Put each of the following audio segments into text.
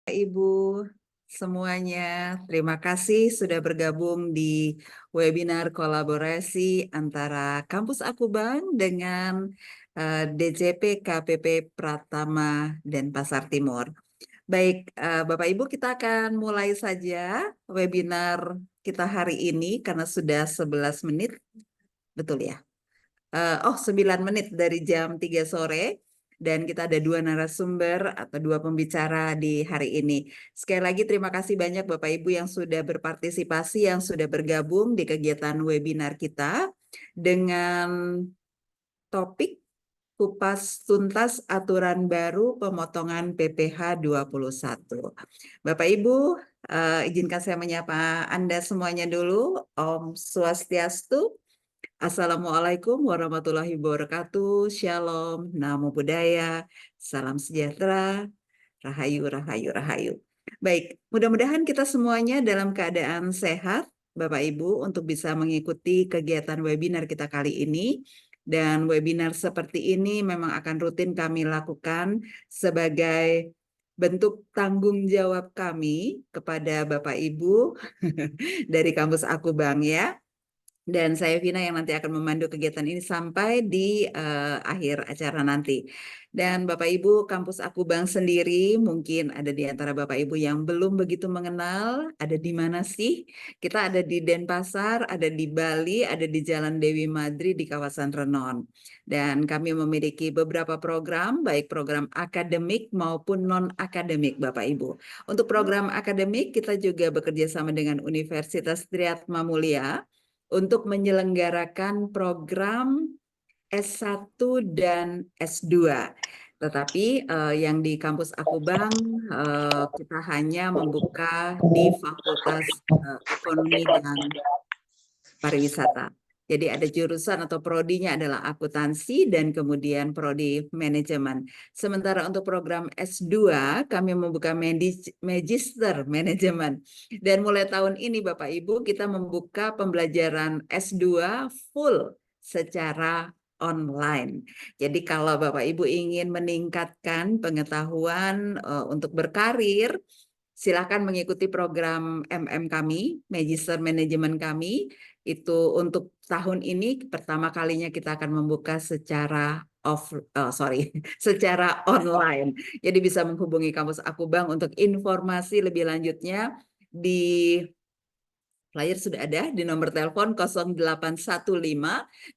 Ibu semuanya, terima kasih sudah bergabung di webinar kolaborasi antara Kampus Akubang dengan DJP KPP Pratama Denpasar Timur. Baik, Bapak Ibu, kita akan mulai saja webinar kita hari ini karena sudah 11 menit, betul ya? 9 menit dari jam 3 sore. Dan kita ada 2 narasumber atau 2 pembicara di hari ini. Sekali lagi terima kasih banyak Bapak Ibu yang sudah berpartisipasi, yang sudah bergabung di kegiatan webinar kita dengan topik kupas tuntas aturan baru pemotongan PPh 21. Bapak Ibu, izinkan saya menyapa Anda semuanya dulu. Om Swastiastu. Assalamualaikum warahmatullahi wabarakatuh. Shalom, namo buddhaya, salam sejahtera, rahayu, rahayu, rahayu. Baik, mudah-mudahan kita semuanya dalam keadaan sehat, Bapak Ibu, untuk bisa mengikuti kegiatan webinar kita kali ini. Dan webinar seperti ini memang akan rutin kami lakukan sebagai bentuk tanggung jawab kami kepada Bapak Ibu dari Kampus Akubang ya. Dan saya Vina yang nanti akan memandu kegiatan ini sampai di akhir acara nanti. Dan Bapak Ibu, Kampus Akubang sendiri mungkin ada di antara Bapak Ibu yang belum begitu mengenal, ada di mana sih? Kita ada di Denpasar, ada di Bali, ada di Jalan Dewi Madri di kawasan Renon. Dan kami memiliki beberapa program, baik program akademik maupun non-akademik Bapak Ibu. Untuk program akademik, kita juga bekerja sama dengan Universitas Triyatmamulia untuk menyelenggarakan program S1 dan S2. Tetapi yang di kampus Akubang kita hanya membuka di Fakultas Ekonomi dan Pariwisata. Jadi ada jurusan atau prodinya adalah akuntansi dan kemudian prodi manajemen. Sementara untuk program S2 kami membuka magister manajemen. Dan mulai tahun ini Bapak Ibu kita membuka pembelajaran S2 full secara online. Jadi kalau Bapak Ibu ingin meningkatkan pengetahuan untuk berkarir, silakan mengikuti program kami, Magister Manajemen kami. Itu untuk tahun ini pertama kalinya kita akan membuka secara secara online. Jadi bisa menghubungi Kampus Akubang untuk informasi lebih lanjutnya di flyer sudah ada di nomor telepon 0815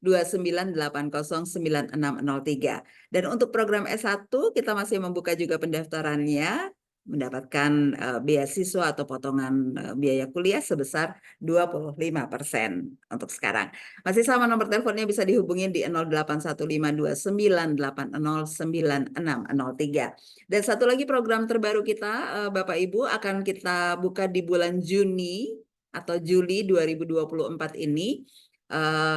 29809603. Dan untuk program S1 kita masih membuka juga pendaftarannya, mendapatkan beasiswa atau potongan biaya kuliah sebesar 25% untuk sekarang. Masih sama nomor teleponnya bisa dihubungi di 081529809603. Dan satu lagi program terbaru kita Bapak Ibu akan kita buka di bulan Juni atau Juli 2024 ini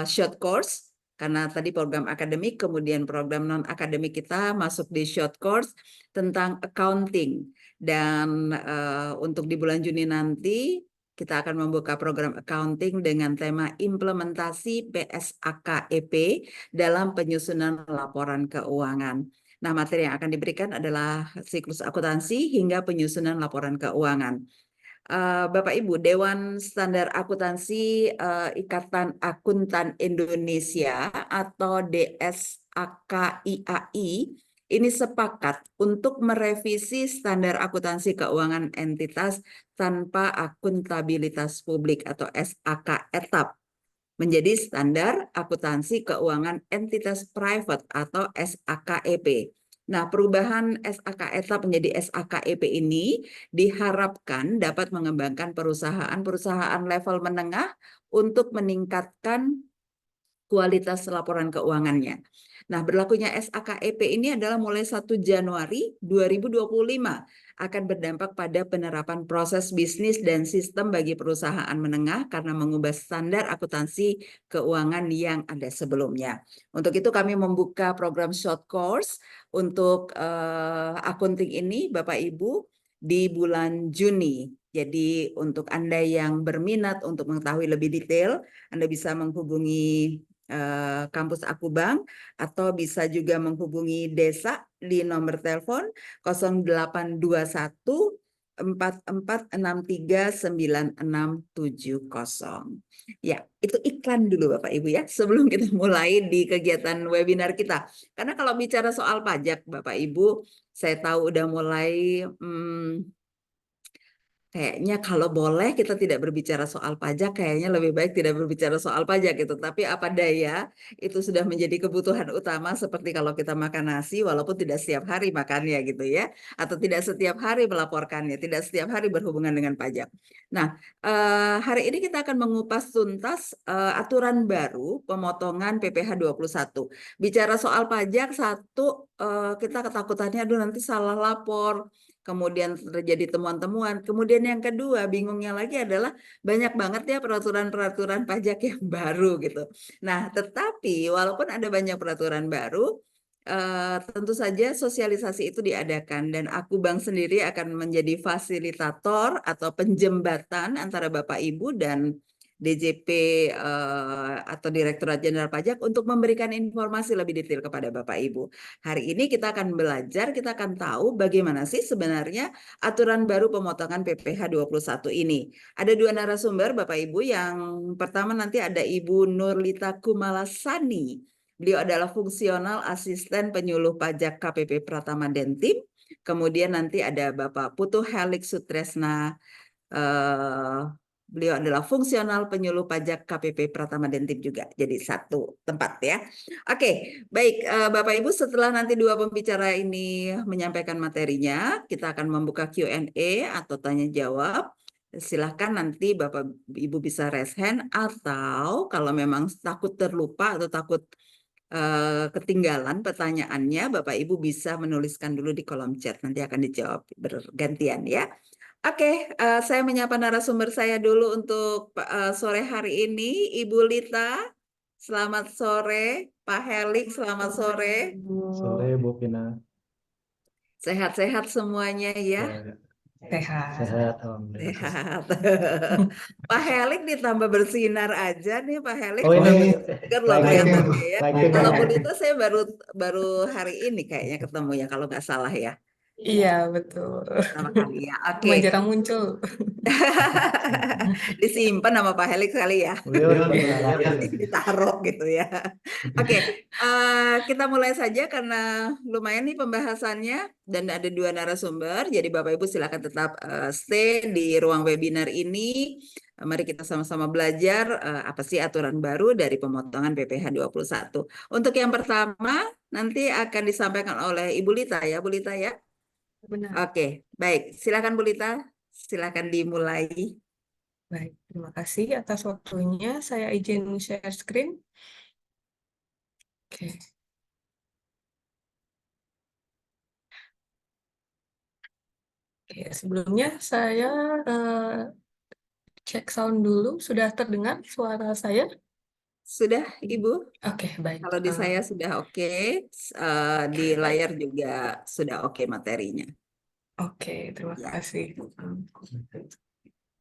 short course. Karena tadi program akademik, kemudian program non-akademik kita masuk di short course tentang accounting. Dan untuk di bulan Juni nanti, kita akan membuka program accounting dengan tema implementasi PSAKEP dalam penyusunan laporan keuangan. Nah, materi yang akan diberikan adalah siklus akuntansi hingga penyusunan laporan keuangan. Bapak Ibu, Dewan Standar Akuntansi Ikatan Akuntan Indonesia atau DSAKIAI ini sepakat untuk merevisi standar akuntansi keuangan entitas tanpa akuntabilitas publik atau SAK ETAP menjadi standar akuntansi keuangan entitas private atau SAKEP. Nah, perubahan SAK ETAP menjadi SAKEP ini diharapkan dapat mengembangkan perusahaan-perusahaan level menengah untuk meningkatkan kualitas laporan keuangannya. Nah, berlakunya SAKEP ini adalah mulai 1 Januari 2025 akan berdampak pada penerapan proses bisnis dan sistem bagi perusahaan menengah karena mengubah standar akuntansi keuangan yang ada sebelumnya. Untuk itu kami membuka program short course untuk accounting ini Bapak Ibu di bulan Juni. Jadi untuk Anda yang berminat untuk mengetahui lebih detail, Anda bisa menghubungi Kampus Akubang atau bisa juga menghubungi desa di nomor telepon 0821 44639670. Ya, itu iklan dulu Bapak Ibu ya, sebelum kita mulai di kegiatan webinar kita. Karena kalau bicara soal pajak Bapak Ibu, saya tahu udah mulai kayaknya kalau boleh kita tidak berbicara soal pajak, kayaknya lebih baik tidak berbicara soal pajak gitu. Tapi apa daya, itu sudah menjadi kebutuhan utama seperti kalau kita makan nasi, walaupun tidak setiap hari makannya gitu ya. Atau tidak setiap hari melaporkannya, tidak setiap hari berhubungan dengan pajak. Nah, hari ini kita akan mengupas tuntas aturan baru pemotongan PPh 21. Bicara soal pajak, satu, kita ketakutannya, aduh nanti salah lapor, kemudian terjadi temuan-temuan. Kemudian yang kedua, bingungnya lagi adalah banyak banget ya peraturan-peraturan pajak yang baru gitu. Nah, tetapi walaupun ada banyak peraturan baru, tentu saja sosialisasi itu diadakan dan Aku Bank sendiri akan menjadi fasilitator atau penjembatan antara Bapak Ibu dan DJP atau Direktorat Jenderal Pajak untuk memberikan informasi lebih detail kepada Bapak Ibu. Hari ini kita akan belajar, kita akan tahu bagaimana sih sebenarnya aturan baru pemotongan PPh 21 ini. Ada dua narasumber Bapak Ibu. Yang pertama nanti ada Ibu Nurlita Kumalasani. Beliau adalah fungsional asisten penyuluh pajak KPP Pratama Dentim. Kemudian nanti ada Bapak Putu Helik Sutresna. Beliau adalah fungsional penyuluh pajak KPP Pratama Dentim juga. Jadi satu tempat ya. Oke, baik Bapak Ibu, setelah nanti dua pembicara ini menyampaikan materinya, kita akan membuka Q&A atau tanya jawab. Silahkan nanti Bapak Ibu bisa raise hand, atau kalau memang takut terlupa atau takut ketinggalan pertanyaannya, Bapak Ibu bisa menuliskan dulu di kolom chat. Nanti akan dijawab bergantian ya. Oke, saya menyapa narasumber saya dulu untuk sore hari ini. Ibu Lita, selamat sore. Pak Helik, selamat sore. Sore Bu Pina. Sehat-sehat semuanya ya? Sehat. Sehat, alhamdulillah. Sehat. Pak Helik ditambah bersinar aja nih Pak Helik. Oh ini Segar loh lighting, kelihatannya ya. lighting. Kalau Bu Lita saya baru hari ini kayaknya ketemu ya, kalau nggak salah ya. Iya, betul. Pertama kali ya. Oke. Cuma jarang muncul. Disimpan sama Pak Helik kali ya. Beliau lihat Ditaruh gitu ya. Oke, kita mulai saja karena lumayan nih pembahasannya dan ada dua narasumber. Jadi Bapak Ibu silakan tetap stay di ruang webinar ini. Mari kita sama-sama belajar apa sih aturan baru dari pemotongan PPh 21. Untuk yang pertama nanti akan disampaikan oleh Ibu Lita ya, Bu Lita ya. Benar. Oke, baik. Silakan Bu Lita, silakan dimulai. Baik, terima kasih atas waktunya. Saya izin share screen. Oke. Oke, sebelumnya saya cek sound dulu. Sudah terdengar suara saya? Sudah, Ibu? Oke, baik. Kalau di saya sudah oke. Di layar juga sudah oke materinya. Oke, terima Ya. kasih.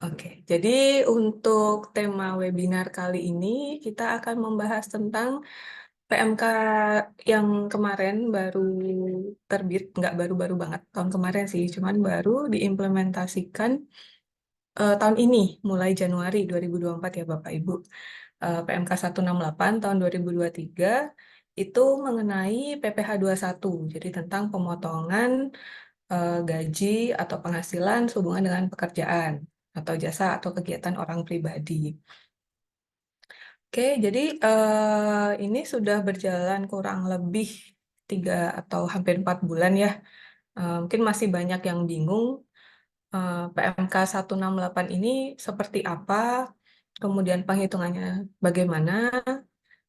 Oke, jadi untuk tema webinar kali ini kita akan membahas tentang PMK yang kemarin baru terbit, nggak baru-baru banget tahun kemarin sih, cuman baru diimplementasikan tahun ini, mulai Januari 2024 ya Bapak Ibu. PMK 168 tahun 2023 itu mengenai PPh 21, jadi tentang pemotongan gaji atau penghasilan sehubungan dengan pekerjaan atau jasa atau kegiatan orang pribadi. Oke, jadi ini sudah berjalan kurang lebih 3 atau hampir 4 bulan ya. Mungkin masih banyak yang bingung PMK 168 ini seperti apa, kemudian penghitungannya bagaimana.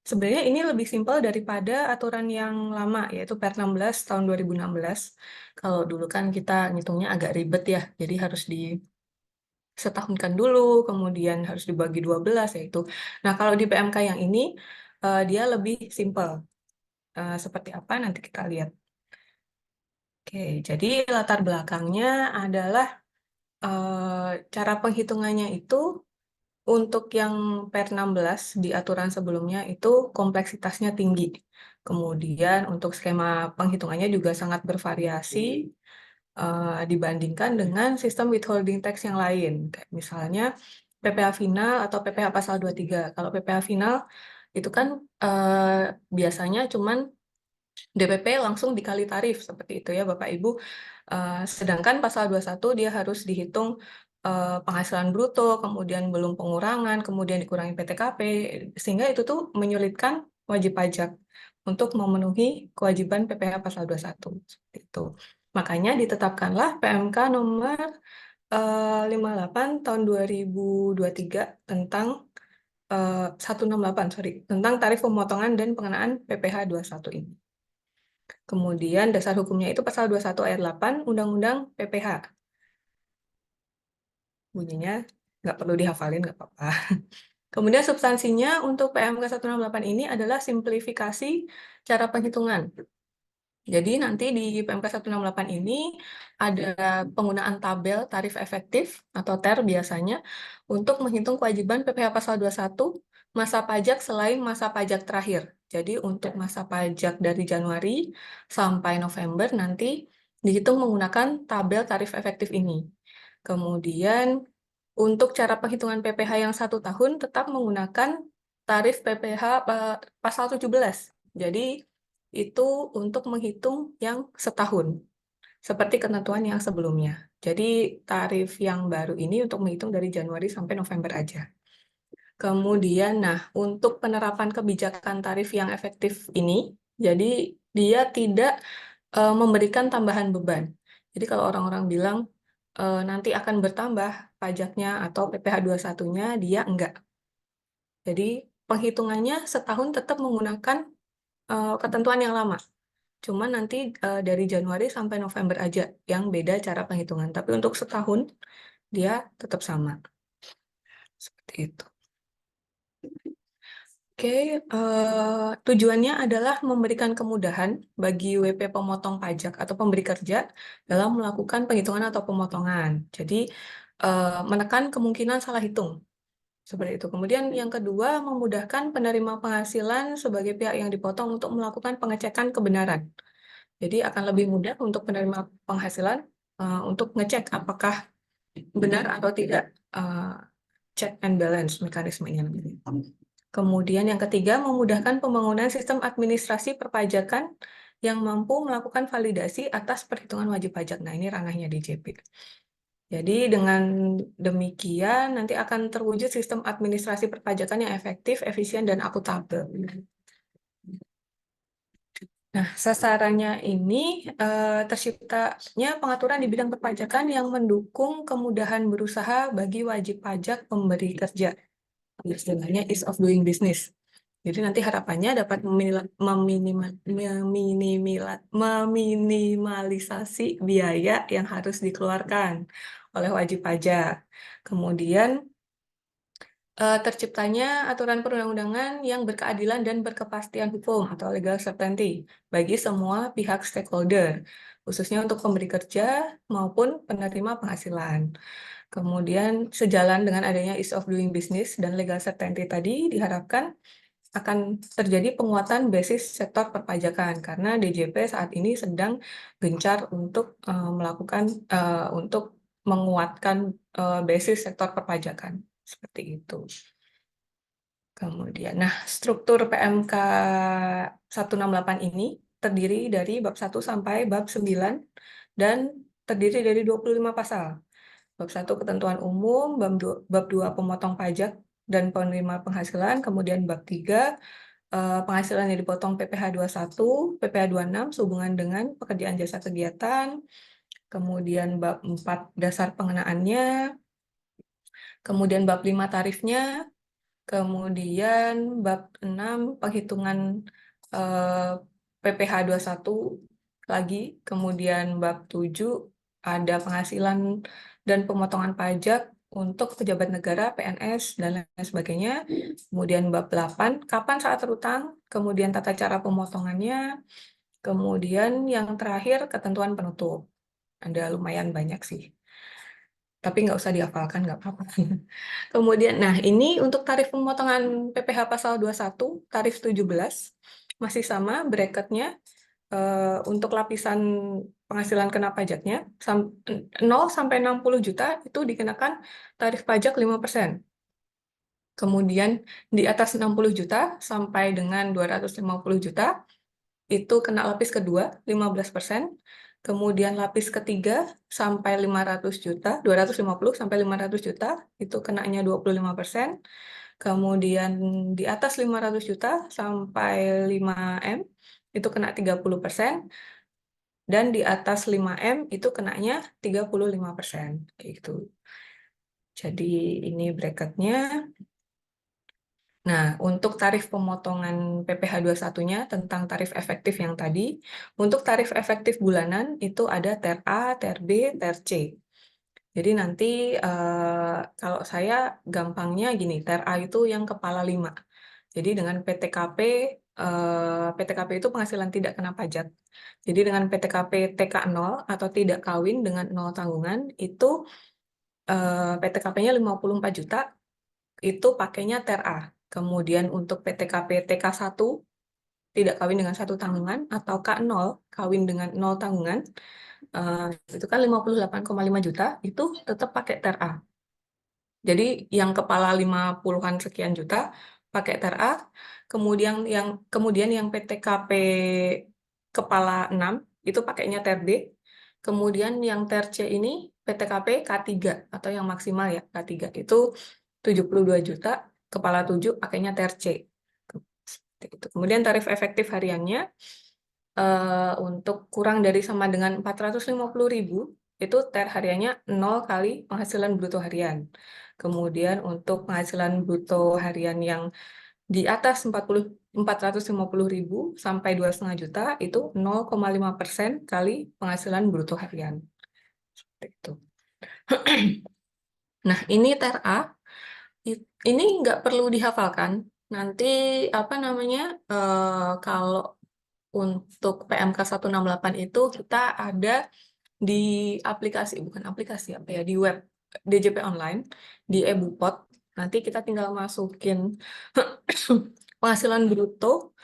Sebenarnya ini lebih simpel daripada aturan yang lama, yaitu Per 16 tahun 2016. Kalau dulu kan kita ngitungnya agak ribet ya, jadi harus disetahunkan dulu, kemudian harus dibagi 12 yaitu. Nah, kalau di PMK yang ini, dia lebih simpel. Seperti apa nanti kita lihat. Oke, jadi latar belakangnya adalah cara penghitungannya itu untuk yang Per 16 di aturan sebelumnya itu kompleksitasnya tinggi. Kemudian untuk skema penghitungannya juga sangat bervariasi. dibandingkan dengan sistem withholding tax yang lain. Kayak misalnya PPh final atau PPh pasal 23. Kalau PPh final itu kan biasanya cuman DPP langsung dikali tarif seperti itu ya Bapak Ibu. Sedangkan pasal 21 dia harus dihitung penghasilan bruto, kemudian belum pengurangan, kemudian dikurangi PTKP, sehingga itu tuh menyulitkan wajib pajak untuk memenuhi kewajiban PPh pasal 21 seperti itu. Makanya ditetapkanlah PMK nomor 58 tahun 2023 tentang 168, sorry, tentang tarif pemotongan dan pengenaan PPh 21 ini. Kemudian dasar hukumnya itu pasal 21 ayat 8 Undang-Undang PPh. Bunyinya nggak perlu dihafalin, nggak apa-apa. Kemudian substansinya untuk PMK 168 ini adalah simplifikasi cara penghitungan. Jadi nanti di PMK 168 ini ada penggunaan tabel tarif efektif atau TER biasanya untuk menghitung kewajiban PPh pasal 21 masa pajak selain masa pajak terakhir. Jadi untuk masa pajak dari Januari sampai November nanti dihitung menggunakan tabel tarif efektif ini. Kemudian untuk cara penghitungan PPh yang 1 tahun tetap menggunakan tarif PPh pasal 17. Jadi itu untuk menghitung yang setahun, seperti ketentuan yang sebelumnya. Jadi tarif yang baru ini untuk menghitung dari Januari sampai November aja. Kemudian, nah, untuk penerapan kebijakan tarif yang efektif ini, jadi dia tidak memberikan tambahan beban. Jadi kalau orang-orang bilang nanti akan bertambah pajaknya atau PPh 21-nya, dia enggak. Jadi penghitungannya setahun tetap menggunakan ketentuan yang lama. Cuma nanti dari Januari sampai November aja yang beda cara penghitungan. Tapi untuk setahun dia tetap sama. Seperti itu. Oke, tujuannya adalah memberikan kemudahan bagi WP pemotong pajak atau pemberi kerja dalam melakukan penghitungan atau pemotongan. Jadi menekan kemungkinan salah hitung. Seperti itu. Kemudian yang kedua, memudahkan penerima penghasilan sebagai pihak yang dipotong untuk melakukan pengecekan kebenaran. Jadi akan lebih mudah untuk penerima penghasilan untuk ngecek apakah benar atau tidak check and balance mekanismenya. Kemudian yang ketiga, memudahkan pembangunan sistem administrasi perpajakan yang mampu melakukan validasi atas perhitungan wajib pajak. Nah, ini ranahnya DJP. Jadi dengan demikian nanti akan terwujud sistem administrasi perpajakan yang efektif, efisien, dan akuntabel. Nah, sasarannya ini terciptanya pengaturan di bidang perpajakan yang mendukung kemudahan berusaha bagi wajib pajak pemberi kerja. Istilahnya ease of doing business. Jadi nanti harapannya dapat meminimalisasi biaya yang harus dikeluarkan oleh wajib pajak. Kemudian terciptanya aturan perundang-undangan yang berkeadilan dan berkepastian hukum atau legal certainty bagi semua pihak stakeholder, khususnya untuk pemberi kerja maupun penerima penghasilan. Kemudian sejalan dengan adanya ease of doing business dan legal certainty tadi diharapkan akan terjadi penguatan basis sektor perpajakan karena DJP saat ini sedang gencar untuk untuk menguatkan basis sektor perpajakan seperti itu. Kemudian, nah, struktur PMK 168 ini terdiri dari bab 1 sampai bab 9 dan terdiri dari 25 pasal. Bab 1 ketentuan umum, bab 2 pemotong pajak dan penerima penghasilan, kemudian bab 3 penghasilan yang dipotong PPh 21, PPh 26 sehubungan dengan pekerjaan jasa kegiatan, kemudian bab 4 dasar pengenaannya, kemudian bab 5 tarifnya, kemudian bab 6 penghitungan PPh 21 lagi, kemudian bab 7 ada penghasilan dan pemotongan pajak untuk pejabat negara, PNS, dan lain sebagainya. Kemudian bab 8, kapan saat terutang, kemudian tata cara pemotongannya, kemudian yang terakhir ketentuan penutup. Ada lumayan banyak sih. Tapi nggak usah dihafalkan, nggak apa-apa. Kemudian, nah ini untuk tarif pemotongan PPh pasal 21, tarif 17, masih sama bracketnya untuk lapisan penghasilan kena pajaknya 0 sampai 60 juta itu dikenakan tarif pajak 5%. Kemudian di atas 60 juta sampai dengan 250 juta itu kena lapis kedua 15%. Kemudian lapis ketiga sampai 500 juta, 250 sampai 500 juta itu kenanya 25%. Kemudian di atas 500 juta sampai 5M itu kena 30%. Dan di atas 5M itu kenanya 35%. Gitu. Jadi ini bracketnya. Nah, untuk tarif pemotongan PPh 21-nya tentang tarif efektif yang tadi, untuk tarif efektif bulanan itu ada TER A, TER B, TER C. Jadi nanti kalau saya gampangnya gini, TER A itu yang kepala 5. Jadi dengan PTKP, PTKP itu penghasilan tidak kena pajak. Jadi dengan PTKP TK 0 atau tidak kawin dengan 0 tanggungan, itu PTKP-nya 54 juta, itu pakainya TER A. Kemudian untuk PTKP TK 1, tidak kawin dengan 1 tanggungan, atau K0, kawin dengan 0 tanggungan, itu kan 58,5 juta, itu tetap pakai TER A. Jadi yang kepala 50-an sekian juta pakai TER A, kemudian yang PTKP kepala 6 itu pakainya TER B, kemudian yang TER C ini PTKP K3 atau yang maksimal ya K3 itu 72 juta, kepala 7 pakainya TER C. Kemudian tarif efektif hariannya untuk kurang dari sama dengan 450.000 itu TER hariannya 0 kali penghasilan bruto harian. Kemudian untuk penghasilan bruto harian yang di atas 450.000 sampai 2,5 juta itu 0,5% kali penghasilan bruto harian. Seperti itu. Nah, ini TER A. Ini nggak perlu dihafalkan. Nanti apa namanya kalau untuk PMK 168 itu kita ada di aplikasi, bukan aplikasi apa ya, di web DJP online, di eBupot. Nanti kita tinggal masukin penghasilan bruto,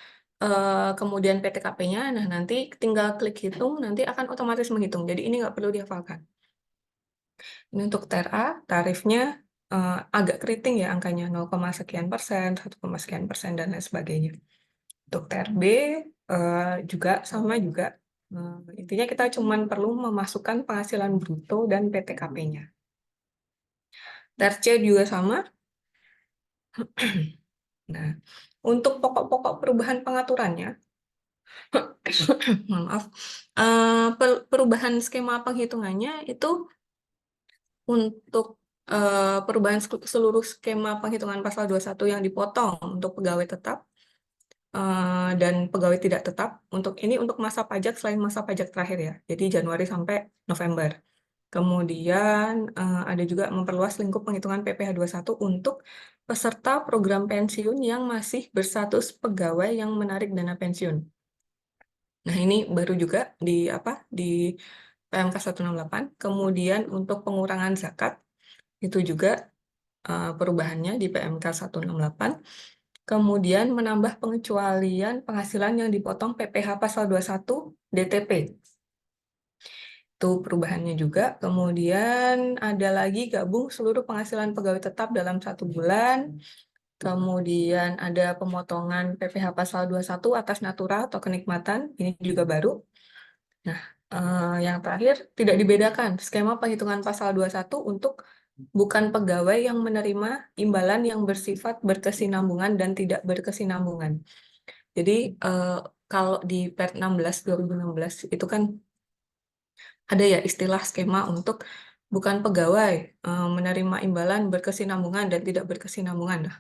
kemudian PTKP-nya, nah nanti tinggal klik hitung, nanti akan otomatis menghitung. Jadi ini nggak perlu dihafalkan. Ini untuk TER A, tarifnya agak keriting ya angkanya 0, sekian persen, 1, sekian persen, dan lain sebagainya. Untuk TER B juga sama juga. Intinya kita cuma perlu memasukkan penghasilan bruto dan PTKP-nya. TER C juga sama. Nah, untuk pokok-pokok perubahan pengaturannya, mohon maaf, perubahan skema penghitungannya itu untuk perubahan seluruh skema penghitungan pasal 21 yang dipotong untuk pegawai tetap dan pegawai tidak tetap. Untuk masa pajak selain masa pajak terakhir ya, jadi Januari sampai November. Kemudian ada juga memperluas lingkup penghitungan PPh 21 untuk peserta program pensiun yang masih berstatus pegawai yang menarik dana pensiun. Nah, ini baru juga di PMK 168. Kemudian untuk pengurangan zakat itu juga perubahannya di PMK 168. Kemudian menambah pengecualian penghasilan yang dipotong PPh pasal 21 DTP. Itu perubahannya juga. Kemudian ada lagi gabung seluruh penghasilan pegawai tetap dalam 1 bulan. Kemudian ada pemotongan PPh pasal 21 atas natura atau kenikmatan. Ini juga baru. Nah, yang terakhir tidak dibedakan skema penghitungan pasal 21 untuk bukan pegawai yang menerima imbalan yang bersifat berkesinambungan dan tidak berkesinambungan. Jadi kalau di Per 16 2016 itu kan ada ya istilah skema untuk bukan pegawai menerima imbalan berkesinambungan dan tidak berkesinambungan. Nah,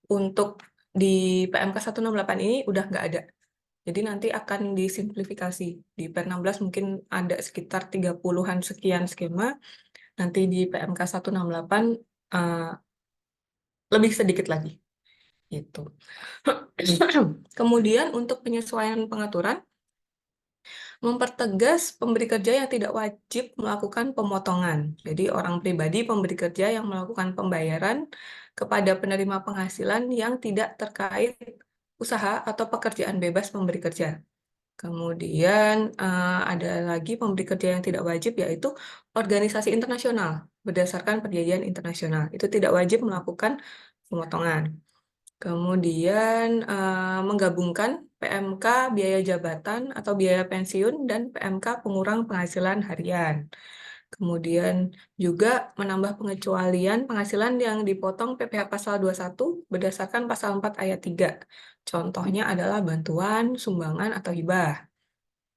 untuk di PMK 168 ini udah nggak ada. Jadi nanti akan disimplifikasi. Di Per 16 mungkin ada sekitar 30-an sekian skema. Nanti di PMK 168 lebih sedikit lagi. Gitu. Kemudian untuk penyesuaian pengaturan, mempertegas pemberi kerja yang tidak wajib melakukan pemotongan. Jadi orang pribadi pemberi kerja yang melakukan pembayaran kepada penerima penghasilan yang tidak terkait usaha atau pekerjaan bebas pemberi kerja. Kemudian ada lagi pemberi kerja yang tidak wajib, yaitu organisasi internasional berdasarkan perjanjian internasional. Itu tidak wajib melakukan pemotongan. Kemudian menggabungkan PMK biaya jabatan atau biaya pensiun dan PMK pengurang penghasilan harian. Kemudian juga menambah pengecualian penghasilan yang dipotong PPh pasal 21 berdasarkan pasal 4 ayat 3. Contohnya adalah bantuan, sumbangan, atau hibah.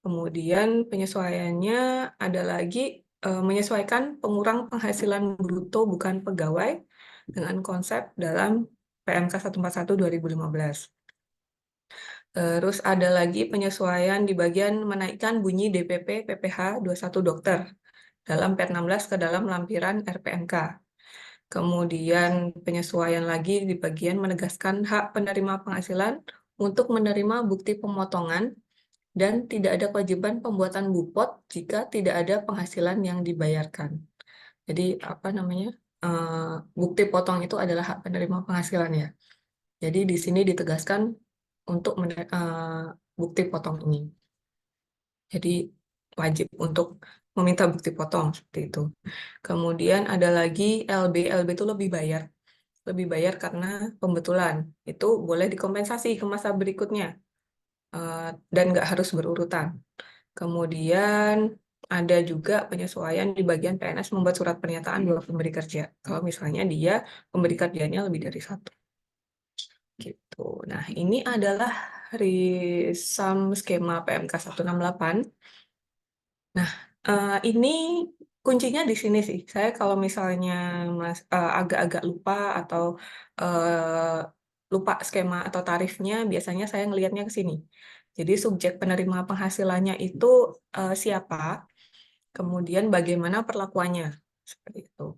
Kemudian penyesuaiannya ada lagi menyesuaikan pengurang penghasilan bruto bukan pegawai dengan konsep dalam PMK 141 2015. Terus ada lagi penyesuaian di bagian menaikkan bunyi DPP PPh 21 dokter dalam Per 16 ke dalam lampiran RPMK. Kemudian penyesuaian lagi di bagian menegaskan hak penerima penghasilan untuk menerima bukti pemotongan dan tidak ada kewajiban pembuatan bupot jika tidak ada penghasilan yang dibayarkan. Jadi apa namanya? Bukti potong itu adalah hak penerima penghasilan ya. Jadi di sini ditegaskan untuk bukti potong ini. Jadi wajib untuk meminta bukti potong seperti itu. Kemudian ada lagi LB. LB itu lebih bayar karena pembetulan. Itu boleh dikompensasi ke masa berikutnya dan nggak harus berurutan. Kemudian ada juga penyesuaian di bagian PNS membuat surat pernyataan dua pemberi kerja. Kalau misalnya dia pemberi kerjanya lebih dari satu. Gitu. Nah, ini adalah resum skema PMK 168. Nah, ini kuncinya di sini sih. Saya kalau misalnya agak-agak lupa atau lupa skema atau tarifnya, biasanya saya ngelihatnya ke sini. Jadi subjek penerima penghasilannya itu siapa, kemudian bagaimana perlakuannya, seperti itu.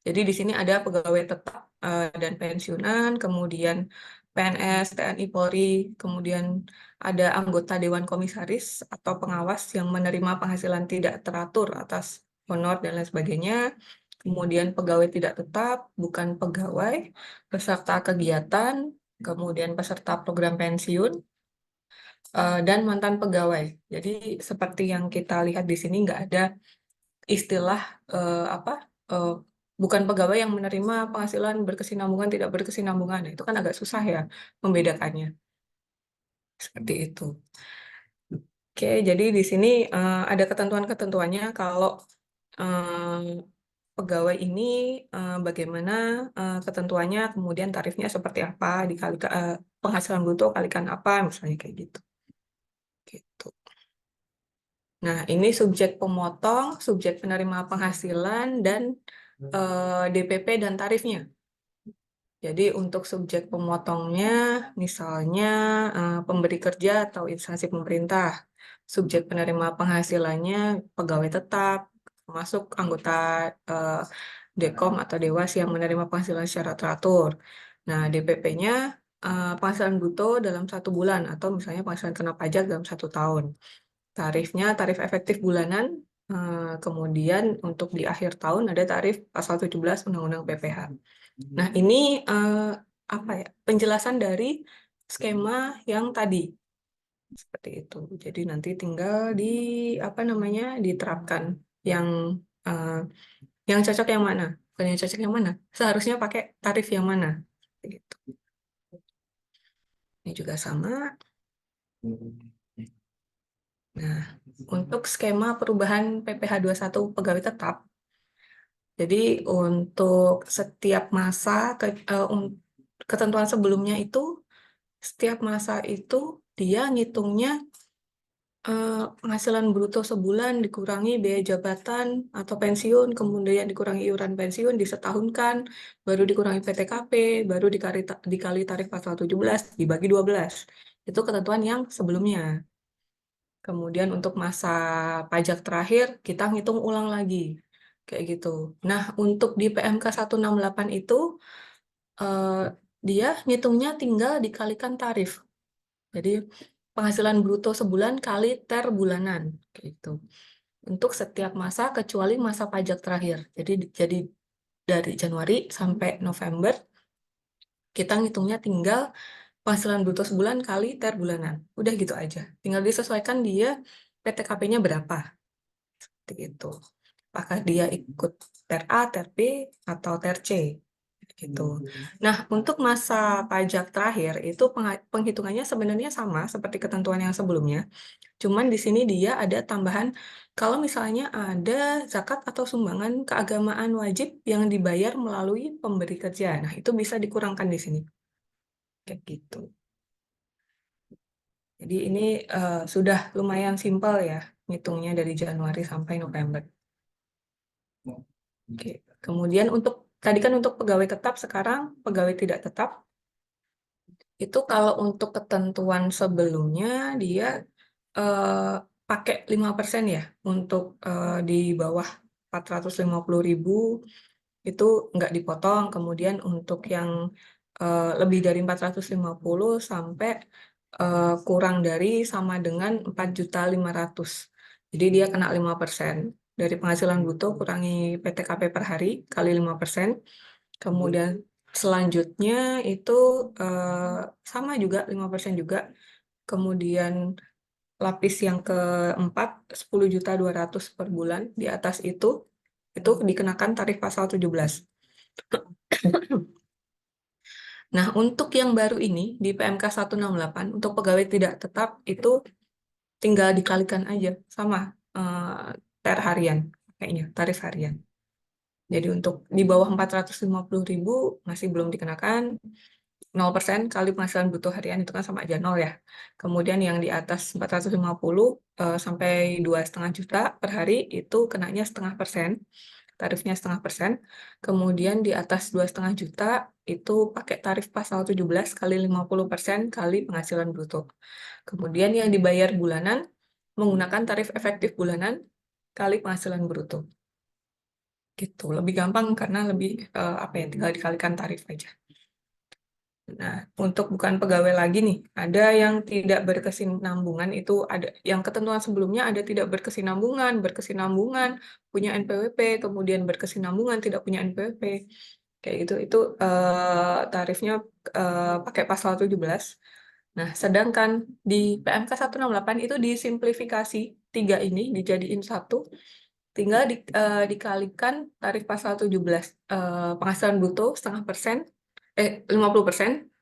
Jadi di sini ada pegawai tetap dan pensiunan, kemudian PNS, TNI, Polri, kemudian ada anggota Dewan Komisaris atau pengawas yang menerima penghasilan tidak teratur atas honor dan lain sebagainya, kemudian pegawai tidak tetap, bukan pegawai, peserta kegiatan, kemudian peserta program pensiun, dan mantan pegawai. Jadi seperti yang kita lihat di sini nggak ada istilah bukan pegawai yang menerima penghasilan berkesinambungan, tidak berkesinambungan. Nah, itu kan agak susah ya membedakannya. Seperti itu. Oke, jadi di sini ada ketentuan-ketentuannya kalau pegawai ini bagaimana ketentuannya, kemudian tarifnya seperti apa, dikali penghasilan bruto kalikan apa, misalnya kayak gitu. Gitu. Nah, ini subjek pemotong, subjek penerima penghasilan, dan DPP dan tarifnya. Jadi untuk subjek pemotongnya, misalnya pemberi kerja atau instansi pemerintah. Subjek penerima penghasilannya pegawai tetap, termasuk anggota Dekom atau Dewas yang menerima penghasilan secara teratur. Nah, DPP-nya penghasilan bruto dalam 1 bulan, atau misalnya penghasilan kena pajak dalam 1 tahun. Tarifnya tarif efektif bulanan, kemudian untuk di akhir tahun ada tarif pasal 17 Undang-Undang PPh. Nah, ini apa ya, penjelasan dari skema yang tadi. Seperti itu. Jadi nanti tinggal diterapkan yang cocok yang mana. Bukan yang cocok yang mana. Seharusnya pakai tarif yang mana. Gitu. Ini juga sama. Nah, untuk skema perubahan PPh 21 pegawai tetap, jadi untuk setiap masa, ketentuan sebelumnya itu, setiap masa itu dia ngitungnya penghasilan bruto sebulan dikurangi biaya jabatan atau pensiun, kemudian dikurangi iuran pensiun, disetahunkan, baru dikurangi PTKP, baru dikali tarif pasal 17, dibagi 12. Itu ketentuan yang sebelumnya. Kemudian untuk masa pajak terakhir, kita ngitung ulang lagi. Kayak gitu. Nah, untuk di PMK 168 itu, dia ngitungnya tinggal dikalikan tarif. Jadi, penghasilan bruto sebulan kali TER bulanan. Kayak gitu. Untuk setiap masa, kecuali masa pajak terakhir. Jadi dari Januari sampai November, kita ngitungnya tinggal penghasilan bruto sebulan kali TER bulanan. Udah gitu aja. Tinggal disesuaikan dia PTKP-nya berapa. Seperti itu. Apakah dia ikut TER A, TER B, atau TER C. Gitu. Nah, untuk masa pajak terakhir itu penghitungannya sebenarnya sama seperti ketentuan yang sebelumnya. Cuman di sini dia ada tambahan kalau misalnya ada zakat atau sumbangan keagamaan wajib yang dibayar melalui pemberi kerja. Nah, itu bisa dikurangkan di sini. Kayak gitu. Jadi ini sudah lumayan simpel ya, ngitungnya dari Januari sampai November. Oke. Kemudian tadi kan untuk pegawai tetap, sekarang pegawai tidak tetap. Itu kalau untuk ketentuan sebelumnya dia eh, pakai 5% ya untuk di bawah 450.000 itu nggak dipotong. Kemudian untuk yang lebih dari 450 sampai kurang dari sama dengan 4.500.000. Jadi dia kena 5%. Dari penghasilan bruto kurangi PTKP per hari kali 5%. Kemudian selanjutnya itu sama juga 5% juga. Kemudian lapis yang keempat 10.200.000 per bulan. Di atas itu dikenakan tarif pasal 17. Nah, untuk yang baru ini di PMK 168 untuk pegawai tidak tetap itu tinggal dikalikan aja sama TER harian kayaknya, tarif harian. Jadi untuk di bawah 450.000 masih belum dikenakan 0% kali penghasilan bruto harian itu kan sama aja 0 ya. Kemudian yang di atas 450 sampai 2,5 juta per hari itu kenanya 0,5%, tarifnya 0,5%. Kemudian di atas 2,5 juta itu pakai tarif pasal 17 kali 50% kali penghasilan bruto. Kemudian yang dibayar bulanan menggunakan tarif efektif bulanan kali penghasilan bruto. Gitu, lebih gampang karena lebih tinggal dikalikan tarif aja. Nah, untuk bukan pegawai lagi nih, ada yang tidak berkesinambungan itu ada yang ketentuan sebelumnya ada tidak berkesinambungan, punya NPWP, kemudian berkesinambungan tidak punya NPWP. Kayak gitu itu tarifnya pakai pasal 17. Nah, sedangkan di PMK 168 itu disimplifikasi 3 ini dijadiin satu, tinggal dikalikan tarif pasal 17 penghasilan bruto 50%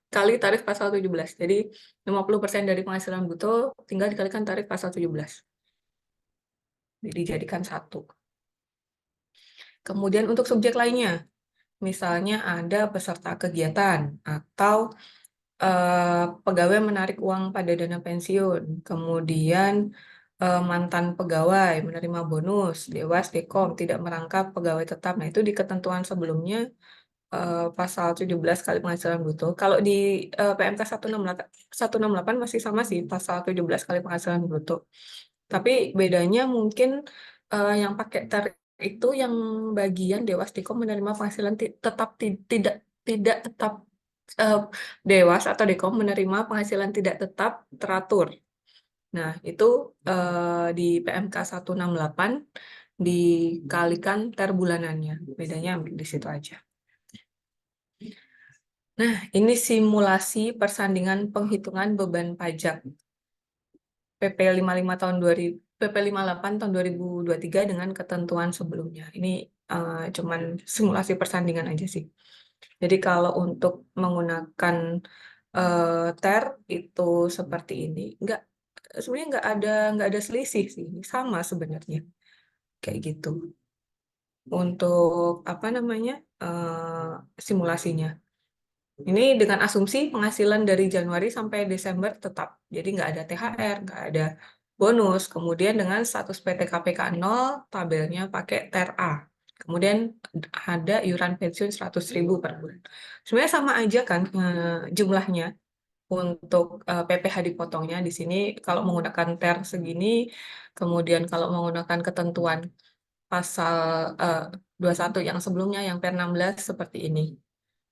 kali tarif pasal 17. Jadi 50% dari penghasilan bruto tinggal dikalikan tarif pasal 17. Jadi dijadikan satu. Kemudian untuk subjek lainnya, misalnya ada peserta kegiatan atau pegawai menarik uang pada dana pensiun, kemudian mantan pegawai menerima bonus, Dewas, Dekom tidak merangkap pegawai tetap. Nah, itu di ketentuan sebelumnya pasal 17 kali penghasilan bruto. Kalau di PMK 168 masih sama sih, pasal 17 kali penghasilan bruto. Tapi bedanya mungkin yang pakai TER itu yang bagian Dewas Dekom menerima penghasilan tidak tetap Dewas atau Dekom menerima penghasilan tidak tetap teratur. Nah, itu di PMK 168 dikalikan TER bulanannya. Bedanya di situ aja. Nah, ini simulasi persandingan penghitungan beban pajak PP 55 tahun 2000, PP 58 tahun 2023 dengan ketentuan sebelumnya. Ini cuman simulasi persandingan aja sih. Jadi kalau untuk menggunakan TER itu seperti ini, sebenarnya nggak ada selisih sih, sama sebenarnya kayak gitu. Untuk apa namanya simulasinya. Ini dengan asumsi penghasilan dari Januari sampai Desember tetap. Jadi nggak ada THR, nggak ada bonus. Kemudian dengan status PTKPK 0, tabelnya pakai TER A. Kemudian ada iuran pensiun 100.000 per bulan. Sebenarnya sama aja kan jumlahnya untuk PPh dipotongnya di sini kalau menggunakan TER segini, kemudian kalau menggunakan ketentuan pasal 21 yang sebelumnya yang per 16 seperti ini.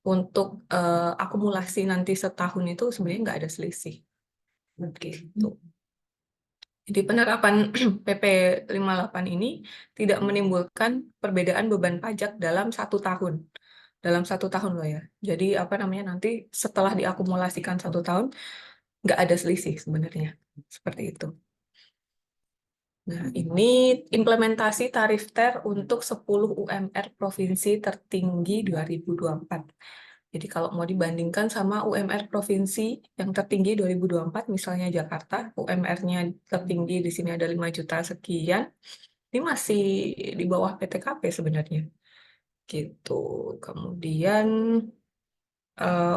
Untuk akumulasi nanti setahun itu sebenarnya nggak ada selisih. Gitu. Jadi penerapan PP 58 ini tidak menimbulkan perbedaan beban pajak dalam 1 tahun. dalam 1 tahun loh ya. Jadi apa namanya nanti setelah diakumulasikan 1 tahun nggak ada selisih sebenarnya seperti itu. Nah, ini implementasi tarif TER untuk 10 UMR provinsi tertinggi 2024. Jadi kalau mau dibandingkan sama UMR provinsi yang tertinggi 2024, misalnya Jakarta, UMR-nya tertinggi di sini ada 5 juta sekian, ini masih di bawah PTKP sebenarnya. Gitu. Kemudian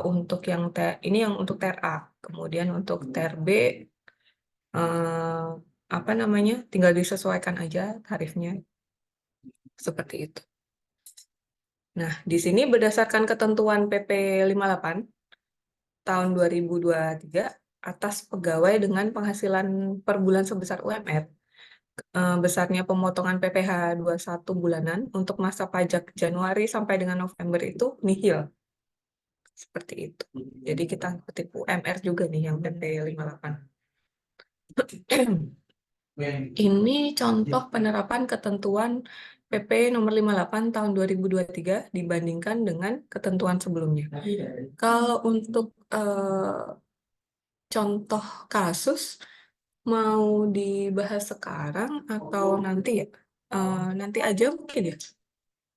untuk yang ini yang untuk TER A. Kemudian untuk TER B apa namanya? Tinggal disesuaikan aja tarifnya. Seperti itu. Nah, di sini berdasarkan ketentuan PP 58 tahun 2023 atas pegawai dengan penghasilan per bulan sebesar UMR, besarnya pemotongan PPh 21 bulanan untuk masa pajak Januari sampai dengan November itu nihil. Seperti itu. Jadi kita kutip UMR juga nih yang PP 58. Ini contoh penerapan ketentuan PP nomor 58 tahun 2023 dibandingkan dengan ketentuan sebelumnya. Kalau untuk contoh kasus mau dibahas sekarang atau nanti ya? Nanti aja mungkin ya.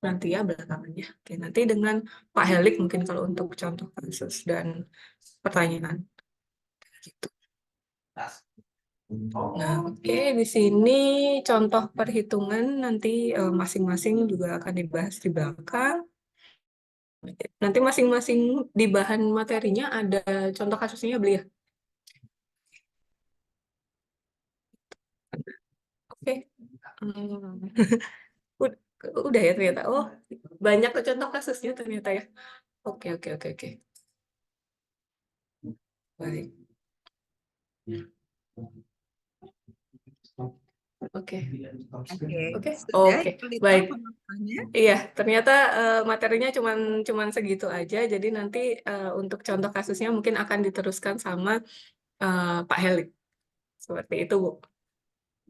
Nanti ya belakangan ya. Oke, nanti dengan Pak Helik mungkin kalau untuk contoh kasus dan pertanyaan. Gitu. Nah, oke, di sini contoh perhitungan nanti masing-masing juga akan dibahas di belakang. Nanti masing-masing di bahan materinya ada contoh kasusnya beli ya. Oke. Udah ya ternyata. Oh, banyak contoh kasusnya ternyata ya. Oke, oke, oke, oke. Baik. Oke. Oke. Sudah, Oke. Ibu Lita, Baik. pemaparannya? Iya, ternyata materinya cuman segitu aja. Jadi nanti untuk contoh kasusnya mungkin akan diteruskan sama Pak Helik. Seperti itu, Bu.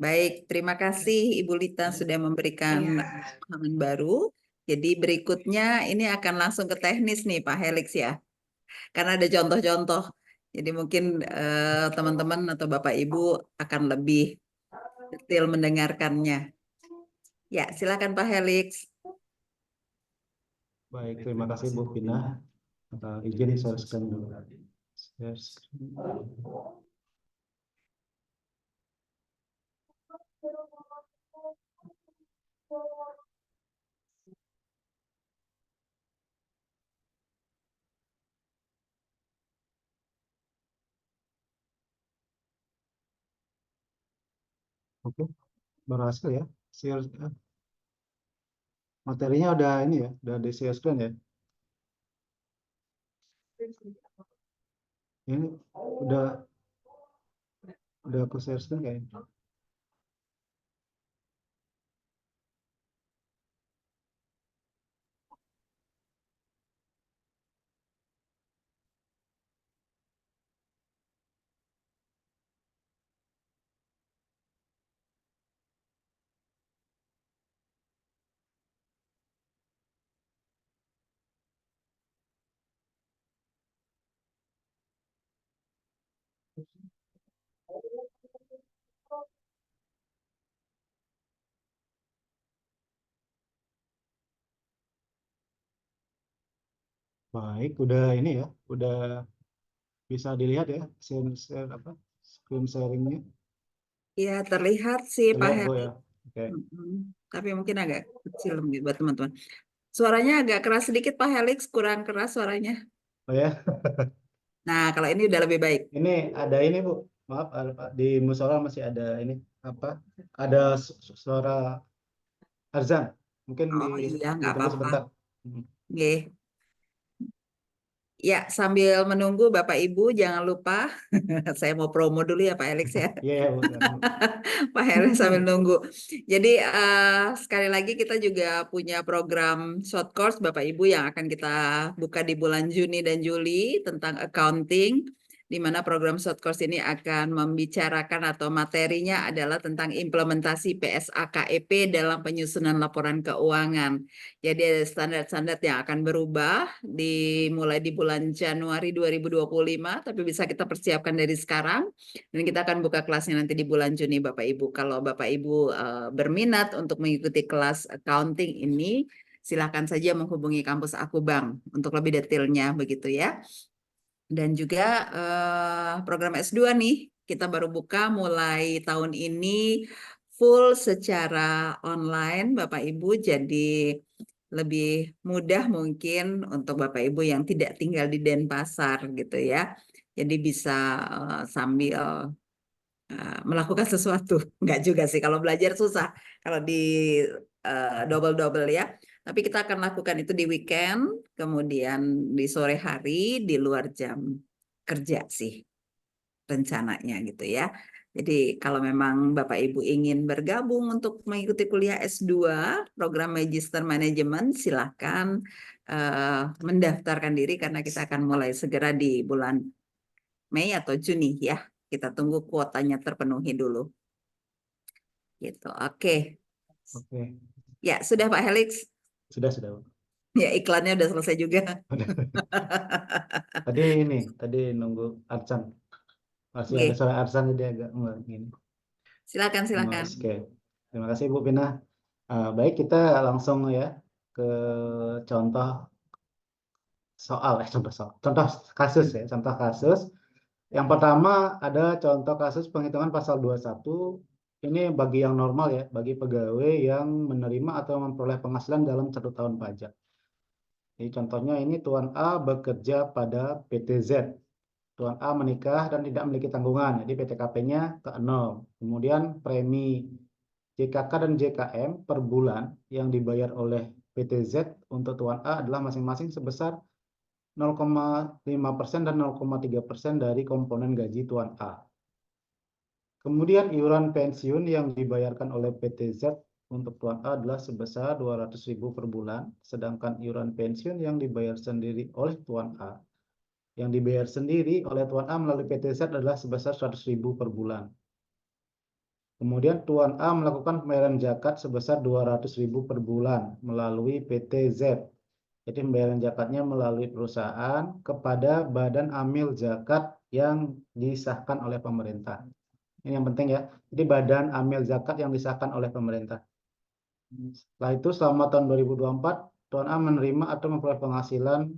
Baik, terima kasih Ibu Lita sudah memberikan Iya. pemahaman baru. Jadi berikutnya ini akan langsung ke teknis nih Pak Helix ya. Karena ada contoh-contoh. Jadi mungkin teman-teman atau Bapak Ibu akan lebih detail mendengarkannya. Ya, silakan Pak Helix. Baik, terima kasih Bu Vina. Izin share screen dulu. Share screen. Oke, berhasil ya. Share, materinya udah ini ya, udah di share screen ya. Ini udah aku share screen kayaknya. Baik, udah ini ya, udah bisa dilihat ya, screen sharingnya. Ya, terlihat sih Pak Terlihat Bu Helix. ya. Oke. Tapi mungkin agak kecil mungkin buat teman-teman. Suaranya agak keras sedikit Pak Helix, kurang keras suaranya. Oh ya, Nah, kalau ini udah lebih baik. ini ada ini Bu. Maaf, di musola masih ada ini apa? Ada suara azan. Mungkin Oh iya, nggak ditunggu apa-apa. sebentar. Hmm. Oke. Ya, sambil menunggu Bapak Ibu, jangan lupa, saya mau promo dulu ya Pak Helix ya. Iya ya Bu. Pak Helix sambil nunggu. Jadi sekali lagi kita juga punya program short course Bapak Ibu yang akan kita buka di bulan Juni dan Juli tentang accounting. di mana program short course ini akan membicarakan atau materinya adalah tentang implementasi PSAKEP dalam penyusunan laporan keuangan. Jadi ada standar-standar yang akan berubah dimulai di bulan Januari 2025, tapi bisa kita persiapkan dari sekarang. Dan kita akan buka kelasnya nanti di bulan Juni, Bapak Ibu. Kalau Bapak Ibu berminat untuk mengikuti kelas accounting ini, silakan saja menghubungi kampus Aku Bank untuk lebih detailnya begitu ya. Dan juga program S2 nih, kita baru buka mulai tahun ini full secara online Bapak Ibu, jadi lebih mudah mungkin untuk Bapak Ibu yang tidak tinggal di Denpasar gitu ya. Jadi bisa sambil melakukan sesuatu. Enggak juga sih, kalau belajar susah, kalau di double-double ya. Tapi kita akan lakukan itu di weekend, kemudian di sore hari, di luar jam kerja sih rencananya gitu ya. Jadi kalau memang Bapak Ibu ingin bergabung untuk mengikuti kuliah S2, program Magister Manajemen, silahkan mendaftarkan diri karena kita akan mulai segera di bulan Mei atau Juni ya. Kita tunggu kuotanya terpenuhi dulu. Gitu. Oke. Oke, Ya, sudah Pak Helix. sudah. Ya, iklannya udah selesai juga. Tadi nunggu Arsan. Masih ada Oke, suara Arsan jadi agak enggak gini. silakan. Oke. Terima kasih Bu Pina. Baik, kita langsung ya ke contoh contoh kasus ya, contoh kasus. Yang pertama ada contoh kasus penghitungan pasal 21. Ini bagi yang normal ya, bagi pegawai yang menerima atau memperoleh penghasilan dalam 1 tahun pajak. Jadi contohnya ini Tuan A bekerja pada PT Z. Tuan A menikah dan tidak memiliki tanggungan, jadi PTKP-nya ke 0. Kemudian premi JKK dan JKM per bulan yang dibayar oleh PT Z untuk Tuan A adalah masing-masing sebesar 0,5% dan 0,3% dari komponen gaji Tuan A. Kemudian iuran pensiun yang dibayarkan oleh PT Z untuk Tuan A adalah sebesar 200.000 per bulan, sedangkan iuran pensiun yang dibayar sendiri oleh Tuan A melalui PT Z adalah sebesar 100.000 per bulan. Kemudian Tuan A melakukan pembayaran zakat sebesar 200.000 per bulan melalui PT Z. Jadi pembayaran zakatnya melalui perusahaan kepada badan amil zakat yang disahkan oleh pemerintah. Ini yang penting ya. Jadi badan amil zakat yang disahkan oleh pemerintah. Setelah itu selama tahun 2024, Tuan A menerima atau memperoleh penghasilan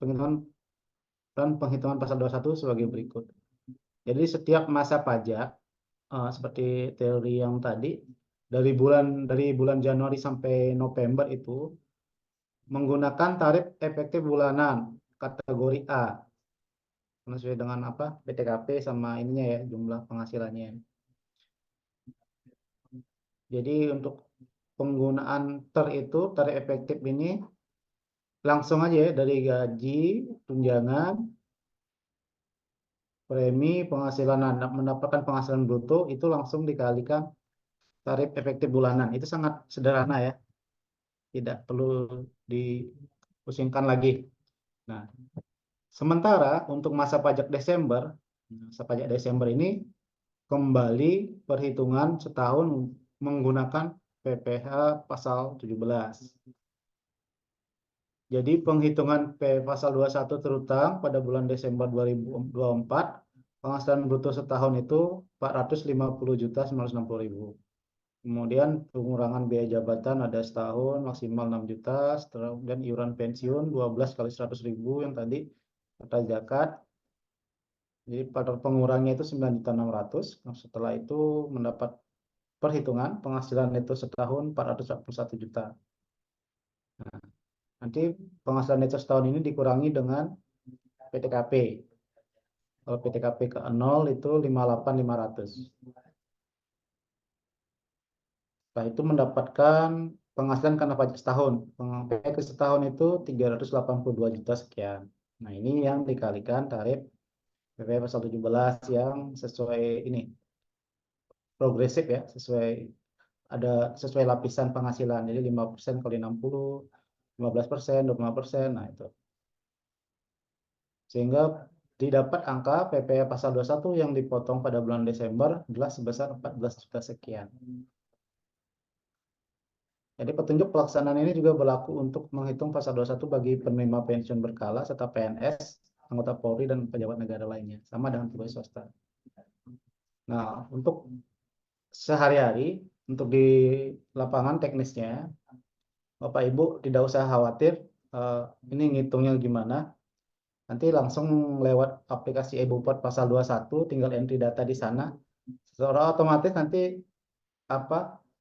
penghitungan pasal 21 sebagai berikut. Jadi setiap masa pajak seperti teori yang tadi dari bulan Januari sampai November itu menggunakan tarif efektif bulanan kategori A sesuai dengan apa PTKP sama ininya ya jumlah penghasilannya. Jadi untuk penggunaan tarif efektif ini langsung aja ya dari gaji, tunjangan, premi, penghasilan mendapatkan penghasilan bruto itu langsung dikalikan tarif efektif bulanan. Itu sangat sederhana ya. Tidak perlu dipusingkan lagi. Nah, sementara untuk masa pajak Desember ini kembali perhitungan setahun menggunakan PPh pasal 17. Jadi penghitungan pasal 21 terutang pada bulan Desember 2024, penghasilan bruto setahun itu 450.960.000. Kemudian pengurangan biaya jabatan ada setahun maksimal 6 juta, dan iuran pensiun 12 kali 100.000 yang tadi kata zakat. Jadi pada pengurangnya itu 9.600.000. Nah, setelah itu mendapat perhitungan penghasilan itu setahun 441 juta. Nah, nanti penghasilan neto setahun ini dikurangi dengan PTKP. Kalau PTKP ke 0 itu 58.500. Setelah itu mendapatkan penghasilan karena pajak setahun. PPK setahun itu 382 juta sekian. Nah, ini yang dikalikan tarif PPh pasal 17 yang sesuai ini progresif ya, sesuai lapisan penghasilan. Jadi 5% kali 60, 15%, 25%, nah itu. Sehingga didapat angka PPh pasal 21 yang dipotong pada bulan Desember adalah sebesar 14 juta sekian. Jadi petunjuk pelaksanaan ini juga berlaku untuk menghitung pasal 21 bagi penerima pensiun berkala serta PNS, anggota Polri, dan pejabat negara lainnya, sama dengan pegawai swasta. Nah, untuk sehari-hari, untuk di lapangan teknisnya, Bapak Ibu tidak usah khawatir ini ngitungnya gimana. Nanti langsung lewat aplikasi eBupot pasal 21, tinggal entry data di sana. Secara otomatis nanti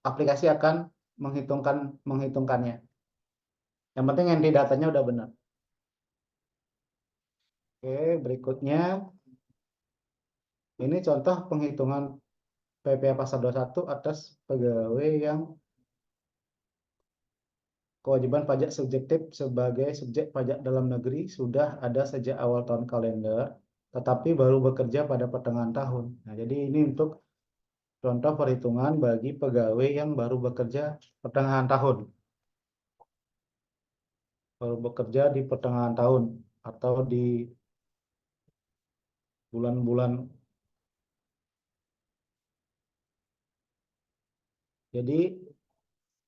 aplikasi akan menghitungkannya. Yang penting entry datanya udah benar. Oke, berikutnya ini contoh penghitungan PPh pasal 21 atas pegawai yang kewajiban pajak subjektif sebagai subjek pajak dalam negeri sudah ada sejak awal tahun kalender, tetapi baru bekerja pada pertengahan tahun. Nah, jadi ini untuk contoh perhitungan bagi pegawai yang baru bekerja pertengahan tahun. Baru bekerja di pertengahan tahun atau di bulan-bulan. Jadi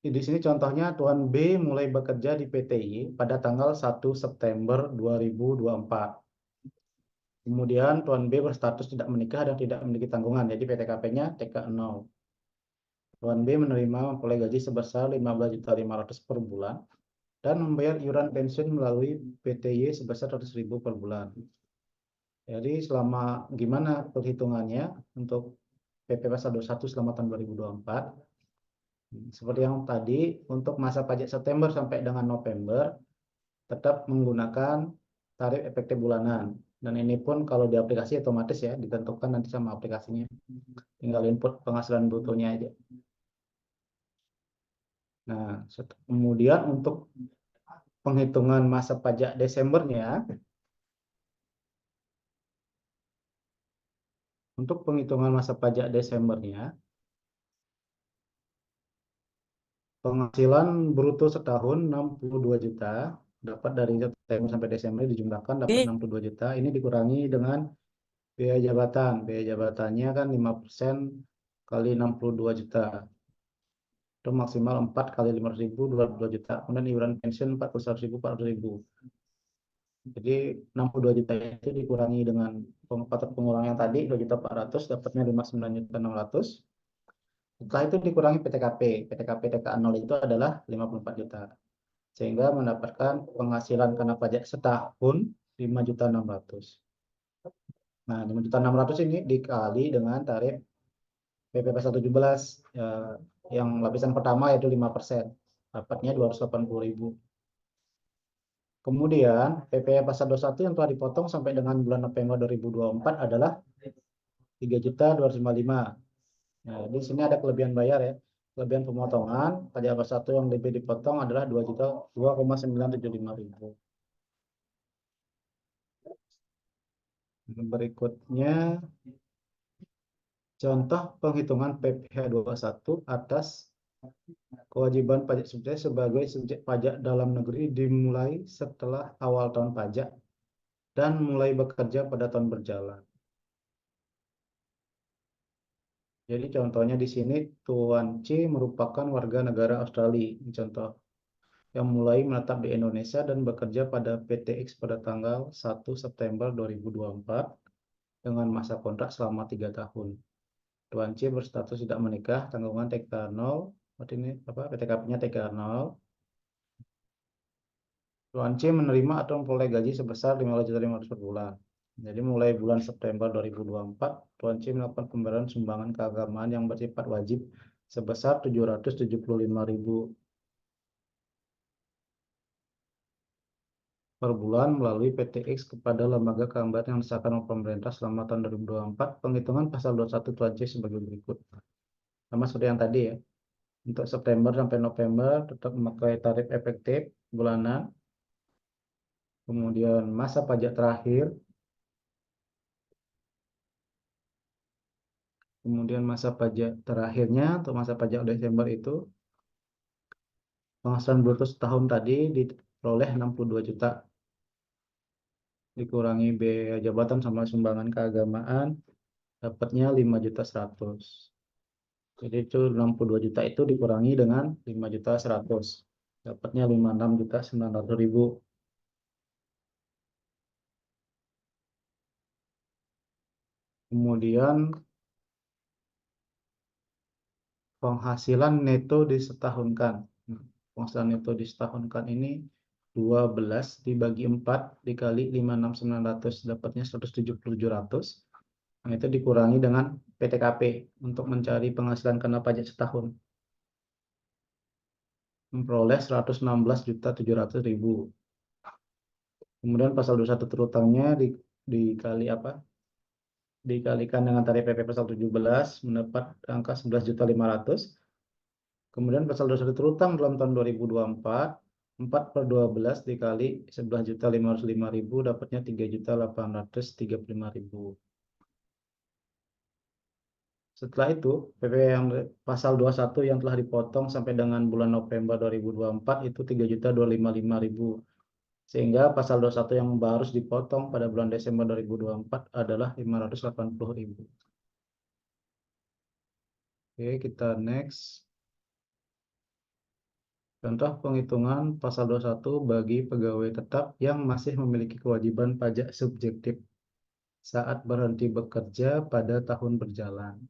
di sini contohnya Tuan B mulai bekerja di PTI pada tanggal 1 September 2024. Kemudian Tuan B berstatus tidak menikah dan tidak memiliki tanggungan, jadi PTKP-nya TK0. Tuan B menerima memperoleh gaji sebesar 15.500 per bulan dan membayar iuran pensiun melalui PTY sebesar 100.000 per bulan. Jadi selama gimana perhitungannya untuk PP pasal 21 selama tahun 2024? Seperti yang tadi, untuk masa pajak September sampai dengan November tetap menggunakan tarif efektif bulanan. Dan ini pun kalau di aplikasi otomatis ya, ditentukan nanti sama aplikasinya. Tinggal input penghasilan brutonya aja. Nah, kemudian untuk penghitungan masa pajak Desembernya, untuk penghitungan masa pajak Desembernya, penghasilan bruto setahun 62 juta, dapat dari September sampai Desember dijumlahkan dapat 62 juta, ini dikurangi dengan biaya jabatan. Biaya jabatannya kan 5% kali 62 juta. Itu maksimal 4 kali 500.000, 22 juta. Kemudian iuran pensiun 41.000, 400.000. Jadi 62 juta itu dikurangi dengan pengurangan yang tadi 2.400.000, dapatnya 59.600.000. Setelah itu dikurangi PTKP. PTKP TK0 itu adalah 54 juta. Sehingga mendapatkan penghasilan kena pajak setahun 5.600.000. Nah, 5.600.000 ini dikali dengan tarif PP pasal 17 yang lapisan pertama yaitu 5%. Dapatnya 280.000. Kemudian PP pasal 21 yang telah dipotong sampai dengan bulan November 2024 adalah 3.255.000. Nah, di sini ada kelebihan bayar ya. Kelebihan pemotongan pajak pasal 1 yang lebih dipotong adalah 2.975.000. Berikutnya contoh penghitungan PPh 21 atas kewajiban pajak subjek sebagai subjek pajak dalam negeri dimulai setelah awal tahun pajak dan mulai bekerja pada tahun berjalan. Jadi contohnya di sini Tuan C merupakan warga negara Australia, contoh, yang mulai menetap di Indonesia dan bekerja pada PTX pada tanggal 1 September 2024 dengan masa kontrak selama 3 tahun. Tuan C berstatus tidak menikah, tanggungan TK0, berarti ini PTKP-nya TK0. Tuan C menerima atau memperoleh gaji sebesar 15.500 per bulan. Jadi mulai bulan September 2024, Tuan C melakukan pembayaran sumbangan keagamaan yang bersifat wajib sebesar 775.000 per bulan melalui PTX kepada lembaga keagamaan yang disahkan oleh pemerintah selama tahun 2024. Penghitungan pasal 21 Tuan C sebagai berikut. Sama seperti yang tadi ya. Untuk September sampai November tetap memakai tarif efektif bulanan. Kemudian masa pajak terakhir. Kemudian masa pajak terakhirnya untuk masa pajak Desember itu penghasilan bruto setahun tadi diperoleh 62 juta. dikurangi biaya jabatan sama sumbangan keagamaan, dapatnya 5.100.000. Jadi itu 62 juta itu dikurangi dengan 5.100.000. Dapatnya 56.900.000. Kemudian penghasilan neto disetahunkan. Nah, penghasilan neto disetahunkan ini 12 dibagi 4 dikali 56.900 dapatnya 170.700. Nah, itu dikurangi dengan PTKP untuk mencari penghasilan kena pajak setahun. Memperoleh 116.700.000. Kemudian pasal 21 terutangnya dikali apa? Dikalikan dengan tarif PP pasal 17 mendapat angka 11.500.000. Kemudian pasal 21 terutang dalam tahun 2024 4/12 dikali 11.505.000 dapatnya 3.835.000. Setelah itu, PP yang pasal 21 yang telah dipotong sampai dengan bulan November 2024 itu 3.255.000. Sehingga pasal 21 yang harus dipotong pada bulan Desember 2024 adalah 580.000. Oke, kita next. Contoh penghitungan pasal 21 bagi pegawai tetap yang masih memiliki kewajiban pajak subjektif saat berhenti bekerja pada tahun berjalan.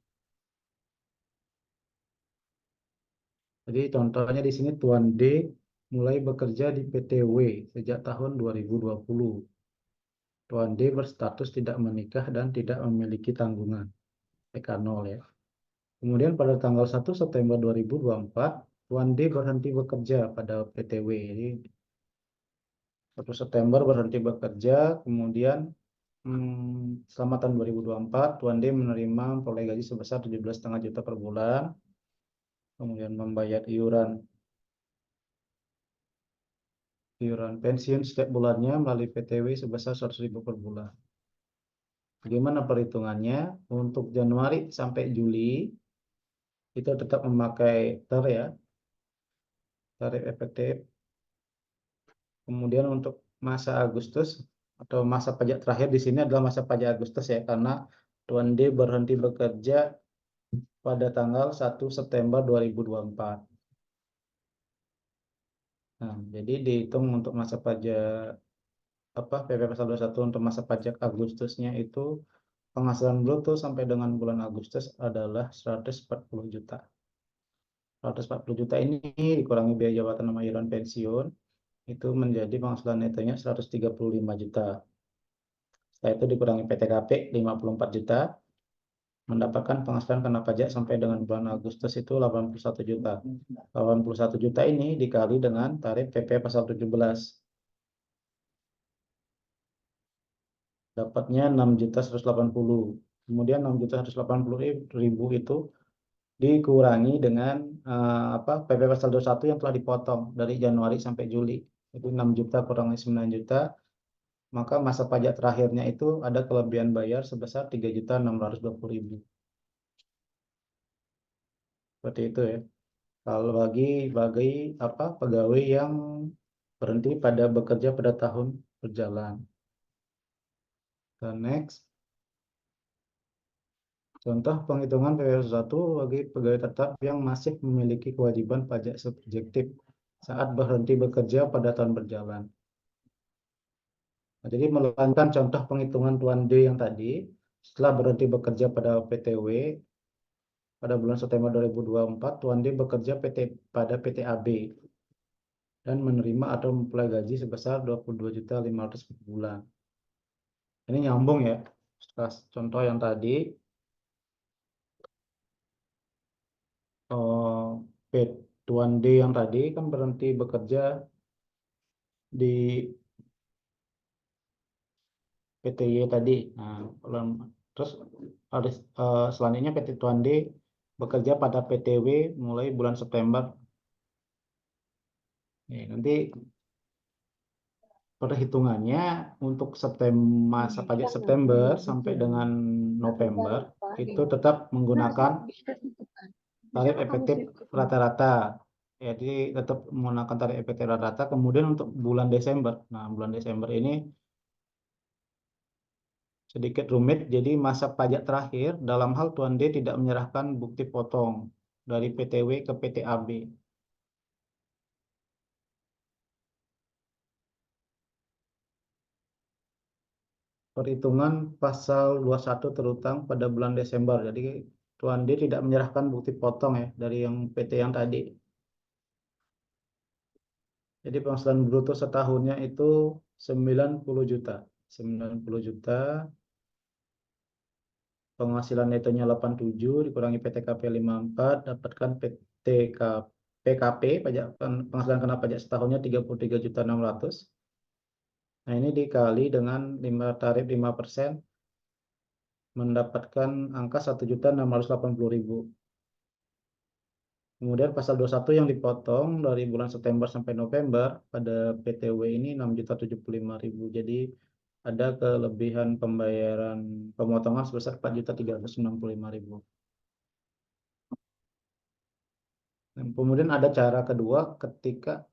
Jadi contohnya di sini Tuan D mulai bekerja di PTW sejak tahun 2020. Tuan D berstatus tidak menikah dan tidak memiliki tanggungan. PK0 ya. Kemudian pada tanggal 1 September 2024, Tuan D berhenti bekerja pada PTW. Jadi 1 September berhenti bekerja, kemudian selama tahun 2024, Tuan D menerima memperoleh gaji sebesar 17,5 juta per bulan, kemudian membayar iuran pensiun setiap bulannya melalui PTW sebesar 100.000 per bulan. Bagaimana perhitungannya? Untuk Januari sampai Juli, itu tetap memakai tarif efektif. Kemudian untuk masa Agustus atau masa pajak terakhir di sini adalah masa pajak Agustus ya, karena Tuan D berhenti bekerja pada tanggal 1 September 2024. Nah, jadi dihitung untuk masa pajak PP pasal 21 untuk masa pajak Agustusnya itu penghasilan bruto sampai dengan bulan Agustus adalah 140 juta. 140 juta ini dikurangi biaya jabatan sama iuran pensiun itu menjadi penghasilan netonya 135 juta. Setelah itu dikurangi PTKP 54 juta, mendapatkan penghasilan kena pajak sampai dengan bulan Agustus itu 81 juta. 81 juta ini dikali dengan tarif PP pasal 17. Dapatnya 6.180. Kemudian 6.180.000 itu dikurangi dengan PP pasal 21 yang telah dipotong dari Januari sampai Juli. Itu 6 juta kurangi 9 juta. Maka masa pajak terakhirnya itu ada kelebihan bayar sebesar 3.620.000. Seperti itu ya. Kalau bagi pegawai yang berhenti pada bekerja pada tahun berjalan. Dan next. Contoh penghitungan PPh 1 bagi pegawai tetap yang masih memiliki kewajiban pajak subjektif saat berhenti bekerja pada tahun berjalan. Nah, jadi melanjutkan contoh penghitungan Tuan D yang tadi, setelah berhenti bekerja pada PTW, pada bulan September 2024, Tuan D bekerja pada PTAB dan menerima atau memperoleh gaji sebesar 22.500.000 per bulan. Ini nyambung ya, contoh yang tadi. Tuan D yang tadi kan berhenti bekerja di PTY tadi. Nah, terus selanjutnya PT Tuan D bekerja pada PTW mulai bulan September. Nanti perhitungannya untuk masa pajak September sampai dengan November itu tetap menggunakan tarif efektif rata-rata. Jadi tetap menggunakan tarif efektif rata-rata. Kemudian untuk bulan Desember, nah bulan Desember ini sedikit rumit. Jadi masa pajak terakhir dalam hal Tuan D tidak menyerahkan bukti potong dari PTW ke PTAB. Perhitungan pasal 21 terutang pada bulan Desember. Jadi Tuan D tidak menyerahkan bukti potong ya dari yang PT yang tadi. Jadi penghasilan bruto setahunnya itu 90 juta. 90 juta, penghasilan netonya 87 dikurangi PTKP 54, dapatkan PTK, PKP, penghasilan kena pajak setahunnya 33.600. Nah, ini dikali dengan tarif 5%, mendapatkan angka 1.680.000. Kemudian pasal 21 yang dipotong dari bulan September sampai November pada PTW ini 6.075.000. Jadi ada kelebihan pembayaran pemotongan sebesar 4.365.000. Dan kemudian ada cara kedua ketika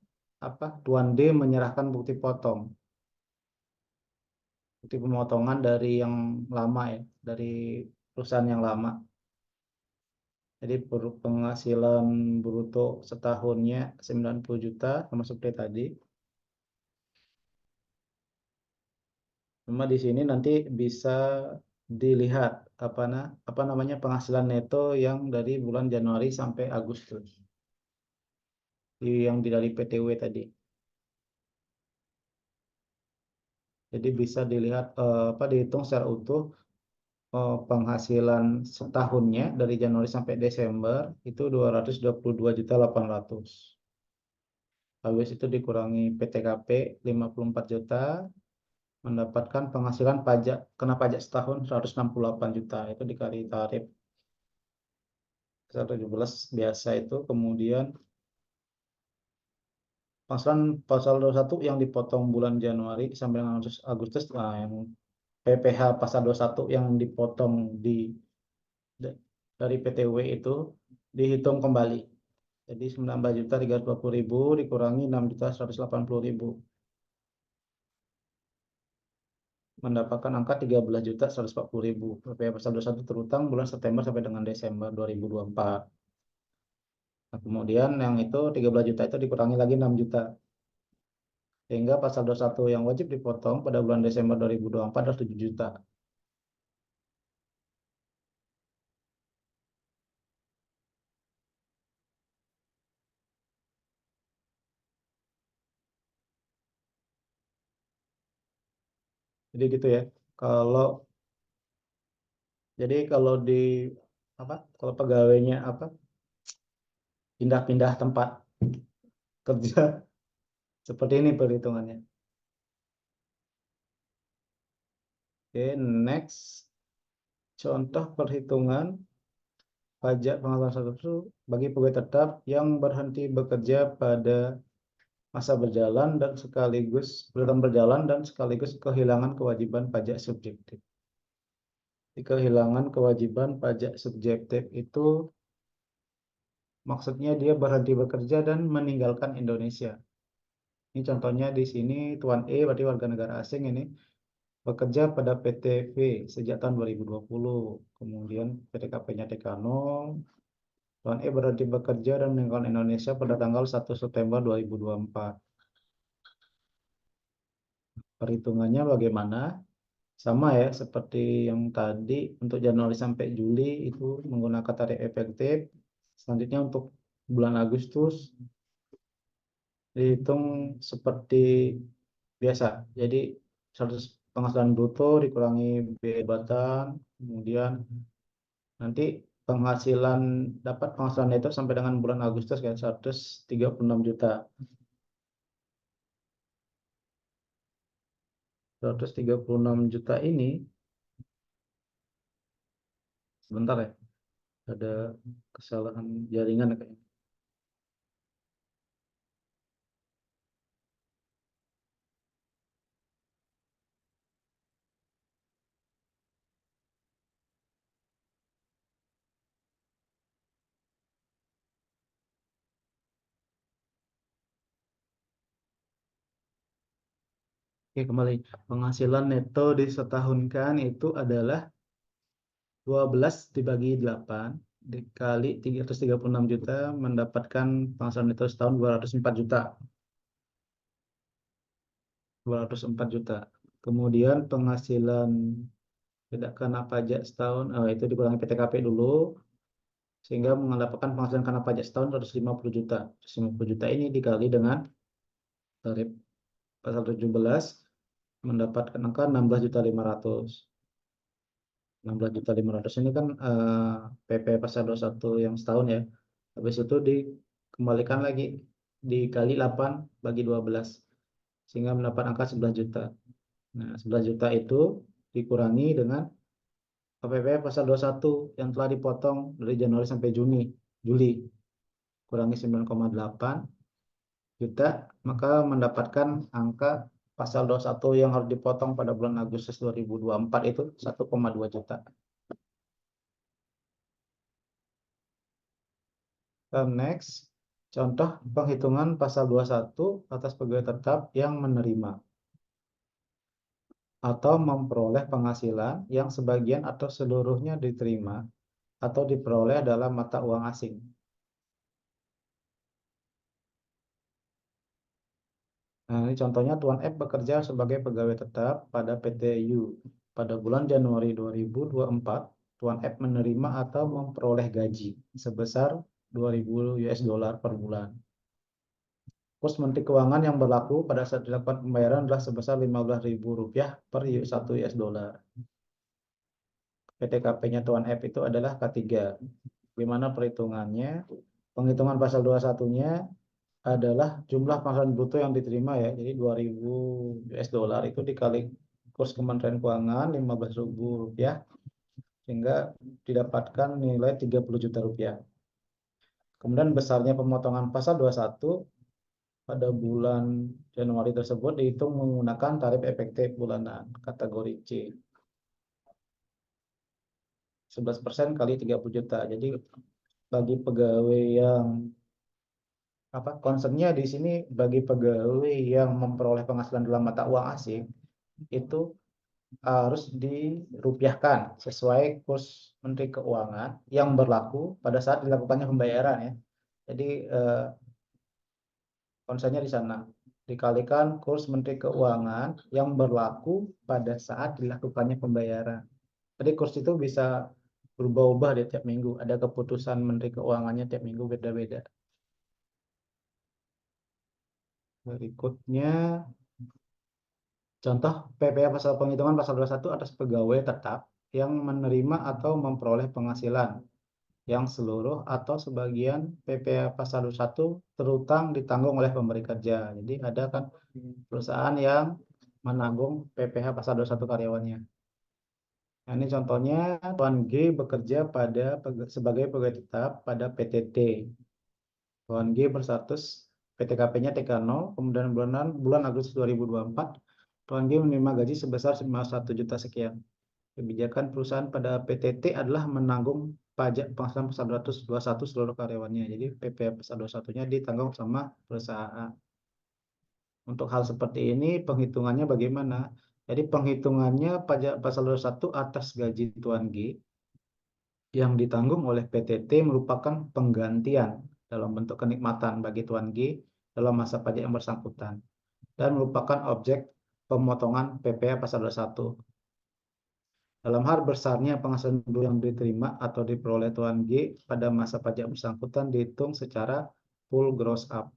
Tuan D menyerahkan bukti potong, bukti pemotongan dari yang lama ya, dari perusahaan yang lama. Jadi penghasilan bruto setahunnya 90 juta sama seperti tadi. Cuma di sini nanti bisa dilihat apa namanya penghasilan neto yang dari bulan Januari sampai Agustus yang dari PTW tadi. Jadi bisa dilihat dihitung secara utuh penghasilan setahunnya dari Januari sampai Desember itu 222.800. Habis itu dikurangi PTKP 54 juta, mendapatkan penghasilan kena pajak setahun 168 juta. Itu dikali tarif 117 biasa itu. Kemudian penghasilan pasal 21 yang dipotong bulan Januari sampai dengan Agustus, nah yang PPh pasal 21 yang dipotong dari PTW itu dihitung kembali. Jadi 19.320.000 dikurangi 6.180.000. Mendapatkan angka 13.140.000. PPh pasal 21 terutang bulan September sampai dengan Desember 2024. Nah, kemudian yang itu 13 juta itu dikurangi lagi 6 juta. Sehingga pasal 21 yang wajib dipotong pada bulan Desember 2024 adalah 7 juta. Jadi gitu ya. Kalau kalau di kalau pegawainya pindah-pindah tempat kerja seperti ini perhitungannya. Oke, next. Contoh perhitungan pajak penghasilan satu bagi pegawai tetap yang berhenti bekerja pada masa berjalan dan sekaligus kehilangan kewajiban pajak subjektif. Kehilangan kewajiban pajak subjektif itu maksudnya dia berhenti bekerja dan meninggalkan Indonesia. Ini contohnya di sini Tuan E berarti warga negara asing ini bekerja pada PTV sejak tahun 2020. Kemudian PTKP-nya TK0. Tuan E berhenti bekerja dan meninggalkan Indonesia pada tanggal 1 September 2024. Perhitungannya bagaimana? Sama ya, seperti yang tadi untuk Januari sampai Juli itu menggunakan tarif efektif. Selanjutnya untuk bulan Agustus dihitung seperti biasa. Jadi 100 penghasilan bruto dikurangi biaya jabatan, kemudian nanti dapat penghasilan neto sampai dengan bulan Agustus kan 136 juta. 136 juta ini sebentar ya. Ada kesalahan jaringan kayaknya. Oke, kembali. Penghasilan neto disetahunkan itu adalah 12 dibagi 8 dikali 336 juta mendapatkan penghasilan neto setahun 204 juta. 204 juta. Kemudian penghasilan tidak kena pajak setahun, itu dikurangi PTKP dulu, sehingga mendapatkan penghasilan kena pajak setahun 150 juta. 150 juta ini dikali dengan tarif pasal 17 mendapatkan angka 16.500.000. 16.500.000 ini kan PP pasal 21 yang setahun ya. Habis itu dikembalikan lagi dikali 8 bagi 12 sehingga mendapat angka 11 juta. Nah, 11 juta itu dikurangi dengan KPP pasal 21 yang telah dipotong dari Januari sampai Juli. Kurangi 9,8 juta, maka mendapatkan angka pasal 21 yang harus dipotong pada bulan Agustus 2024 itu 1,2 juta. Next, contoh penghitungan pasal 21 atas pegawai tetap yang menerima atau memperoleh penghasilan yang sebagian atau seluruhnya diterima atau diperoleh dalam mata uang asing. Nah, ini contohnya Tuan F bekerja sebagai pegawai tetap pada PTU. Pada bulan Januari 2024, Tuan F menerima atau memperoleh gaji sebesar 2.000 US dollar per bulan. Kurs Menteri Keuangan yang berlaku pada saat dilakukan pembayaran adalah sebesar Rp15.000 per 1 US dollar. PTKP-nya Tuan F itu adalah K3. Bagaimana perhitungannya? Penghitungan pasal 21-nya adalah jumlah penghasilan bruto yang diterima ya. Jadi 2.000 US dollar itu dikali kurs Kementerian Keuangan Rp15.000 sehingga didapatkan nilai 30 juta rupiah. Kemudian besarnya pemotongan pasal 21 pada bulan Januari tersebut dihitung menggunakan tarif efektif bulanan kategori C. 11% kali 30 juta. Jadi bagi pegawai yang concernnya di sini bagi pegawai yang memperoleh penghasilan dalam mata uang asing itu harus dirupiahkan sesuai kurs Menteri Keuangan yang berlaku pada saat dilakukannya pembayaran ya. Jadi konsennya di sana dikalikan kurs Menteri Keuangan yang berlaku pada saat dilakukannya pembayaran. Jadi kurs itu bisa berubah-ubah di tiap minggu. Ada keputusan Menteri Keuangannya tiap minggu beda-beda. Berikutnya contoh PPh pasal penghitungan pasal 21 atas pegawai tetap yang menerima atau memperoleh penghasilan yang seluruh atau sebagian PPh pasal 21 terutang ditanggung oleh pemberi kerja. Jadi ada kan perusahaan yang menanggung PPh pasal 21 karyawannya. Nah, ini contohnya Tuan G bekerja sebagai pegawai tetap pada PTT. Tuan G berstatus PTKP-nya TK0, kemudian bulan Agustus 2024, Tuan G menerima gaji sebesar 1 juta sekian. Kebijakan perusahaan pada PTT adalah menanggung pajak penghasilan pasal 221 seluruh karyawannya. Jadi PPh pasal 21-nya ditanggung sama perusahaan. Untuk hal seperti ini penghitungannya bagaimana? Jadi penghitungannya pajak pasal 21 atas gaji Tuan G yang ditanggung oleh PTT merupakan penggantian dalam bentuk kenikmatan bagi Tuan G dalam masa pajak yang bersangkutan dan merupakan objek pemotongan PPh pasal 21. Dalam hal besarnya penghasilan yang diterima atau diperoleh Tuan G pada masa pajak bersangkutan dihitung secara full gross up.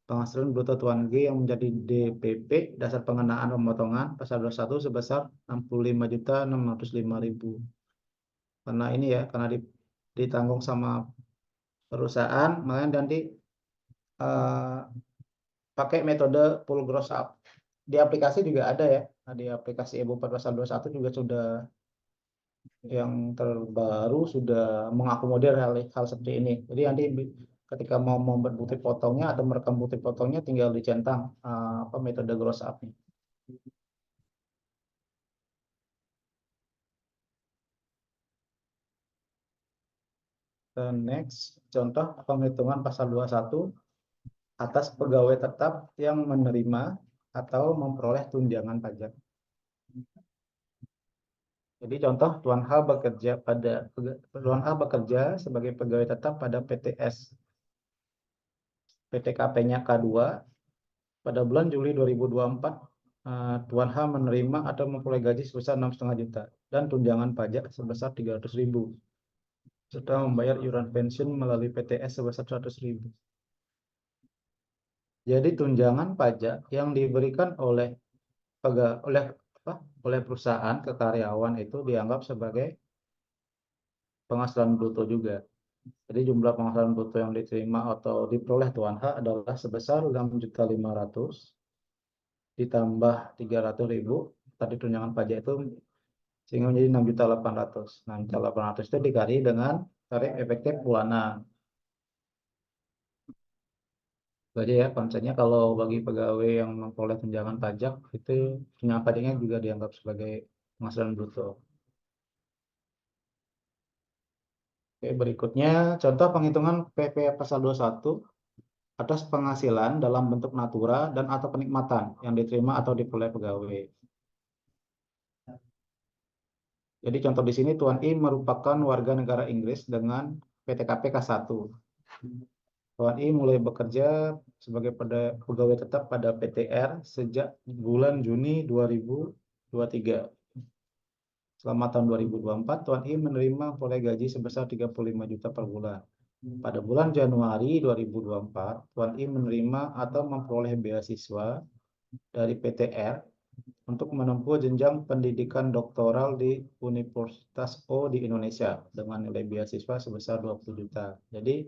Penghasilan bruto Tuan G yang menjadi DPP dasar pengenaan pemotongan pasal 21 sebesar 65.605.000. Karena ini ya, karena ditanggung sama perusahaan, makanya nanti pakai metode full gross up. Di aplikasi juga ada ya, di aplikasi e-Bupati pasal 21 juga sudah yang terbaru sudah mengakomodir hal seperti ini. Jadi nanti ketika mau membuat bukti potongnya atau merekam bukti potongnya tinggal dicentang metode gross up-nya. Next, contoh penghitungan pasal 21 atas pegawai tetap yang menerima atau memperoleh tunjangan pajak. Jadi contoh Tuan H bekerja sebagai pegawai tetap pada PTS. PTKP-nya K2 pada bulan Juli 2024, Tuan H menerima atau memperoleh gaji sebesar 6,5 juta dan tunjangan pajak sebesar 300.000 serta membayar iuran pensiun melalui PTS sebesar 100.000. Jadi tunjangan pajak yang diberikan oleh perusahaan ke karyawan itu dianggap sebagai penghasilan bruto juga. Jadi jumlah penghasilan bruto yang diterima atau diperoleh Tuan H adalah sebesar 6.500.000 ditambah 300.000 tadi tunjangan pajak itu sehingga menjadi 6.800.000. 6.800.000 itu dikali dengan tarif efektif bulanan. Itu aja ya konsepnya. Kalau bagi pegawai yang memperoleh tunjangan pajak itu tunjangan pajaknya juga dianggap sebagai penghasilan bruto. Oke, berikutnya contoh penghitungan PP pasal 21 atas penghasilan dalam bentuk natura dan atau kenikmatan yang diterima atau diperoleh pegawai. Jadi contoh di sini Tuan I merupakan warga negara Inggris dengan PTKP K1. Tuan I mulai bekerja sebagai pegawai tetap pada PTR sejak bulan Juni 2023. Selama tahun 2024, Tuan I menerima memperoleh gaji sebesar 35 juta per bulan. Pada bulan Januari 2024, Tuan I menerima atau memperoleh beasiswa dari PTR untuk menempuh jenjang pendidikan doktoral di Universitas O di Indonesia dengan nilai beasiswa sebesar 20 juta. Jadi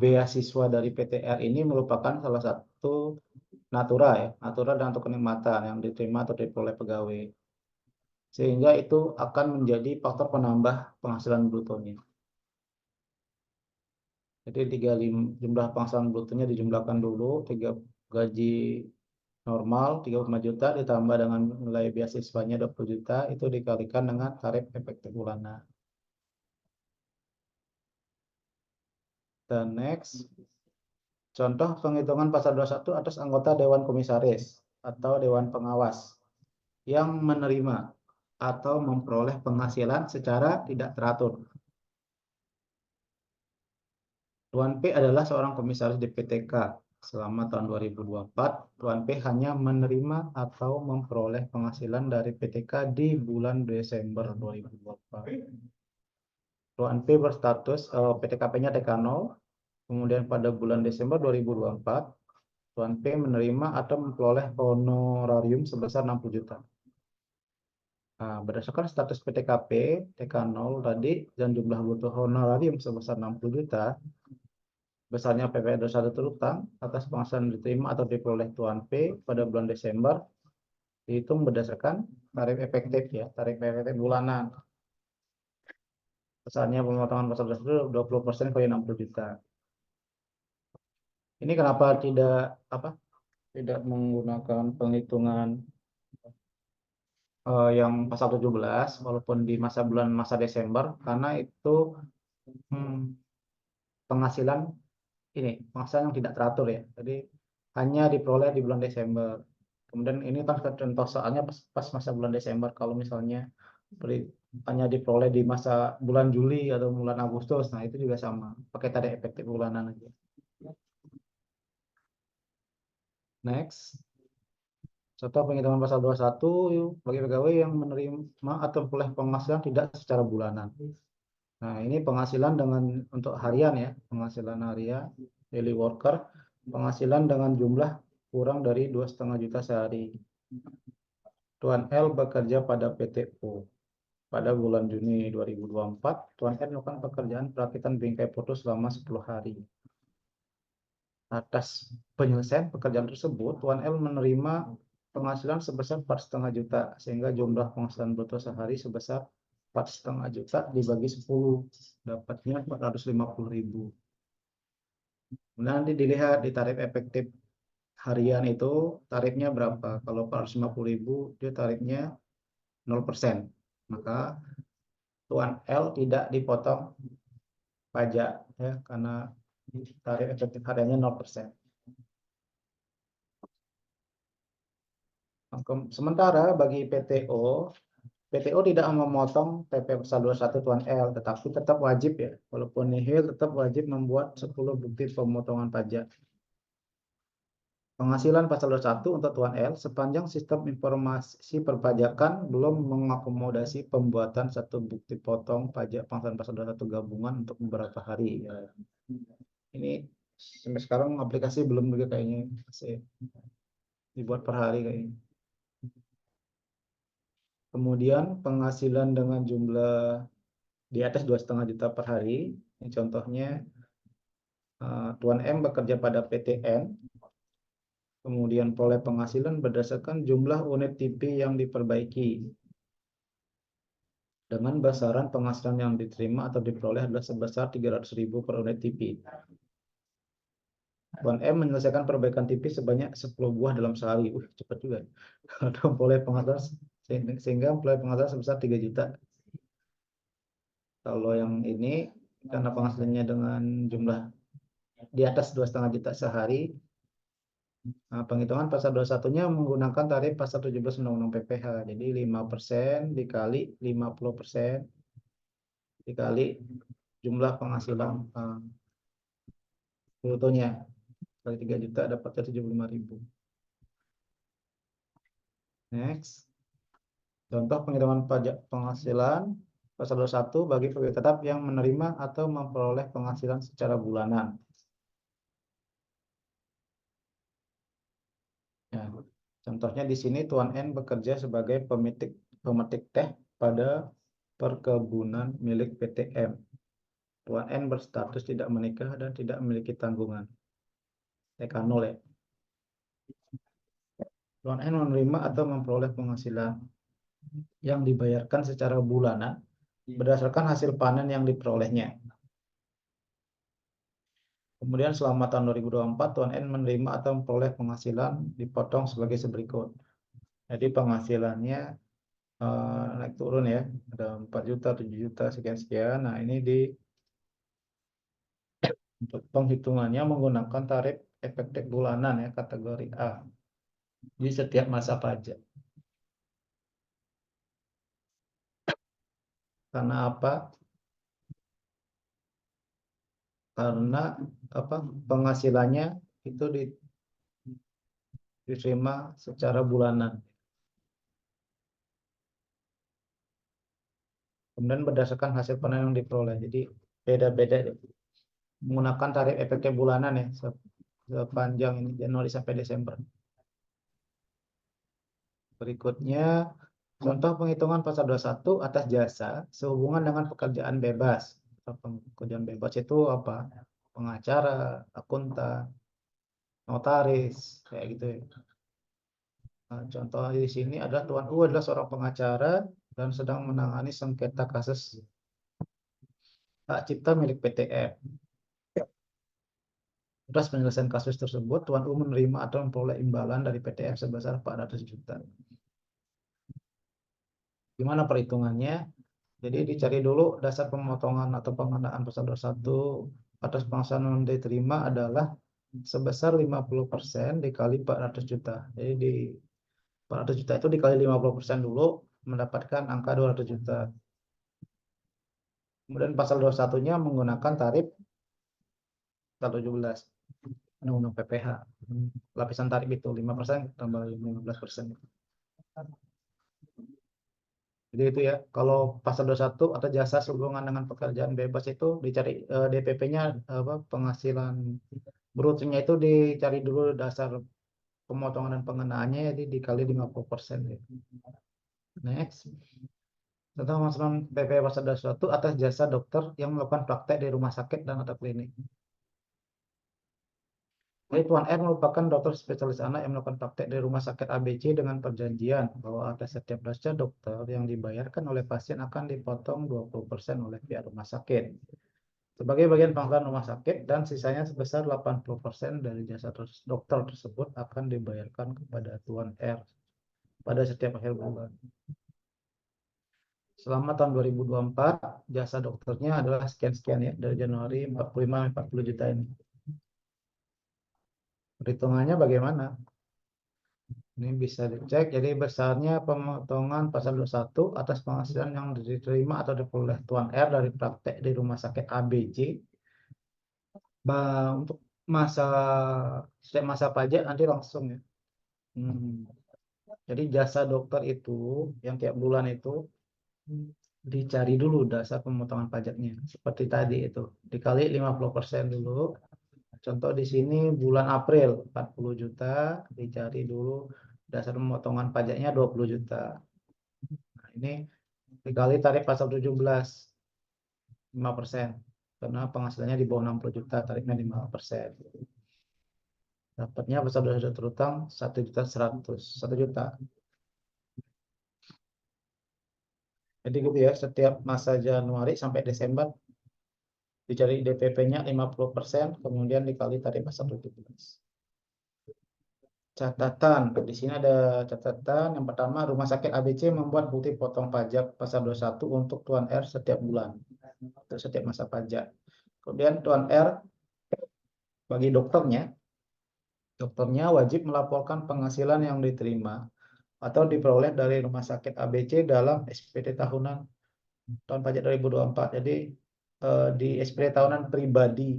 beasiswa dari PTR ini merupakan salah satu natura ya, natura dan untuk kenikmatan yang diterima atau diperoleh pegawai. Sehingga itu akan menjadi faktor penambah penghasilan brutonya. Jadi jumlah penghasilan brutonya dijumlahkan dulu, gaji normal 35 juta ditambah dengan nilai beasiswanya 20 juta itu dikalikan dengan tarif efektif bulanan. Dan next, contoh penghitungan pasal 21 atas anggota Dewan Komisaris atau Dewan Pengawas yang menerima atau memperoleh penghasilan secara tidak teratur. Tuan P adalah seorang komisaris di PTK. Selama tahun 2024, Tuan P hanya menerima atau memperoleh penghasilan dari PTK di bulan Desember 2024. Tuan P berstatus PTKP-nya TK0, kemudian pada bulan Desember 2024, Tuan P menerima atau memperoleh honorarium sebesar 60 juta. Nah, berdasarkan status PTKP TK0 tadi dan jumlah butuh honorarium sebesar 60 juta, besarnya PP 21 terutang atas penghasilan diterima atau diperoleh Tuan P pada bulan Desember dihitung berdasarkan tarif efektif ya, tarif efektif bulanan. Besarnya pemotongan pasal 20% kali 60 juta. Ini kenapa tidak menggunakan penghitungan yang pasal 17 walaupun di masa Desember karena itu penghasilan yang tidak teratur ya. Jadi hanya diperoleh di bulan Desember. Kemudian ini kan contoh soalnya pas masa bulan Desember. Kalau misalnya hanya diperoleh di masa bulan Juli atau bulan Agustus, nah itu juga sama. Pakai tarif efektif bulanan aja. Next. Contoh penghitungan pasal 21 bagi pegawai yang menerima atau memperoleh penghasilan tidak secara bulanan. Nah, ini penghasilan untuk harian ya, penghasilan harian, daily worker, penghasilan dengan jumlah kurang dari 2,5 juta sehari. Tuan L bekerja pada PT O. Pada bulan Juni 2024, Tuan L melakukan pekerjaan perakitan bingkai putus selama 10 hari. Atas penyelesaian pekerjaan tersebut, Tuan L menerima penghasilan sebesar 4,5 juta, sehingga jumlah penghasilan bruto sehari sebesar 4,5 juta dibagi 10, dapatnya 450.000. Nanti dilihat di tarif efektif harian itu tarifnya berapa. Kalau 450.000 dia tarifnya 0%. Maka Tuan L tidak dipotong pajak ya karena tarif efektif hariannya 0%. Sementara bagi PTO tidak memotong PP pasal 21 Tuan L, tetapi tetap wajib ya, walaupun nihil tetap wajib membuat 10 bukti pemotongan pajak. Penghasilan pasal 21 untuk Tuan L sepanjang sistem informasi perpajakan belum mengakomodasi pembuatan satu bukti potong pajak penghasilan pasal 21 gabungan untuk beberapa hari. Ya. Ini sampai sekarang aplikasi belum juga kayaknya, masih dibuat per hari kayaknya. Kemudian penghasilan dengan jumlah di atas 2,5 juta per hari. Ini contohnya Tuan M bekerja pada PTN, kemudian peroleh penghasilan berdasarkan jumlah unit TV yang diperbaiki. Dengan besaran penghasilan yang diterima atau diperoleh adalah sebesar 300.000 per unit TV. Tuan M menyelesaikan perbaikan TV sebanyak 10 buah dalam sehari. Cepat juga. Memperoleh penghasilan sehingga memperoleh penghasilan sebesar 3 juta. Kalau yang ini karena penghasilannya dengan jumlah di atas 2,5 juta sehari, penghitungan pasal 21-nya menggunakan tarif pasal 17 Undang-Undang PPh. Jadi 5% dikali 50% dikali jumlah penghasilan brutonya. Kali 3 juta dapatnya 75.000. Next. Contoh penghitungan pajak penghasilan pasal 21 bagi pegawai tetap yang menerima atau memperoleh penghasilan secara bulanan. Ya, contohnya di sini Tuan N bekerja sebagai pemetik teh pada perkebunan milik PTM. Tuan N berstatus tidak menikah dan tidak memiliki tanggungan. TK0 ya. Tuan N menerima atau memperoleh penghasilan yang dibayarkan secara bulanan berdasarkan hasil panen yang diperolehnya. Kemudian selama tahun 2024, Tuan N menerima atau memperoleh penghasilan dipotong sebagai berikut. Jadi penghasilannya naik turun ya, ada 4 juta, 7 juta, sekian-sekian. Nah ini untuk penghitungannya menggunakan tarif efektif bulanan ya, kategori A di setiap masa pajak. Karena apa? Karena penghasilannya itu diterima secara bulanan. Kemudian berdasarkan hasil panen yang diperoleh. Jadi beda-beda menggunakan tarif efektif bulanan ya sepanjang ini Januari sampai Desember. Berikutnya contoh penghitungan pasal 21 atas jasa sehubungan dengan pekerjaan bebas. Pekerjaan bebas itu apa? Pengacara, akuntan, notaris, kayak gitu ya. Nah, contoh di sini adalah Tuan U adalah seorang pengacara dan sedang menangani sengketa kasus hak cipta milik PTM. Atas penyelesaian kasus tersebut, Tuan U menerima atau memperoleh imbalan dari PTM sebesar 400 juta. Gimana perhitungannya? Jadi dicari dulu dasar pemotongan atau pengenaan pasal 21 atas penghasilan yang diterima adalah sebesar 50% dikali 400 juta. Jadi di 400 juta itu dikali 50% dulu mendapatkan angka 200 juta. Kemudian pasal 21-nya menggunakan tarif 17 Undang-Undang PPh. Lapisan tarif itu 5% tambah 15%. Jadi itu ya, kalau pasal 21 atau jasa sehubungan dengan pekerjaan bebas itu dicari DPP-nya penghasilan brutonya itu dicari dulu dasar pemotongan dan pengenaannya, jadi dikali 50% ya. Next. Tentang penghasilan PP pasal 21 atas jasa dokter yang melakukan praktek di rumah sakit dan atau klinik. Jadi Tuan R merupakan dokter spesialis anak yang melakukan praktek di rumah sakit ABC dengan perjanjian bahwa atas setiap jasa dokter yang dibayarkan oleh pasien akan dipotong 20% oleh pihak rumah sakit sebagai bagian penghasilan rumah sakit, dan sisanya sebesar 80% dari jasa dokter tersebut akan dibayarkan kepada Tuan R pada setiap akhir bulan. Selama tahun 2024, jasa dokternya adalah sekian-sekian ya, dari Januari 45-40 juta ini. Perhitungannya bagaimana? Ini bisa dicek. Jadi besarnya pemotongan pasal 21 atas penghasilan yang diterima atau diperoleh Tuan R dari praktek di rumah sakit ABC. Untuk setiap masa pajak nanti langsung ya. Jadi jasa dokter itu yang tiap bulan itu dicari dulu dasar pemotongan pajaknya. Seperti tadi itu. Dikali 50% dulu. Contoh di sini bulan April 40 juta, dicari dulu dasar pemotongan pajaknya 20 juta. Nah, ini dikali tarif pasal 17, 5%. Karena penghasilannya di bawah 60 juta, tarifnya 5%. Dapatnya pasal 21 terutang 1 juta. Jadi gitu ya, setiap masa Januari sampai Desember dicari DPP-nya 50%, kemudian dikali tarif pasal 17. Catatan, di sini ada catatan. Yang pertama, Rumah Sakit ABC membuat bukti potong pajak pasal 21 untuk Tuan R setiap bulan, untuk setiap masa pajak. Kemudian Tuan R bagi dokternya wajib melaporkan penghasilan yang diterima atau diperoleh dari Rumah Sakit ABC dalam SPT tahunan tahun pajak 2024. Jadi di SPT tahunan pribadi,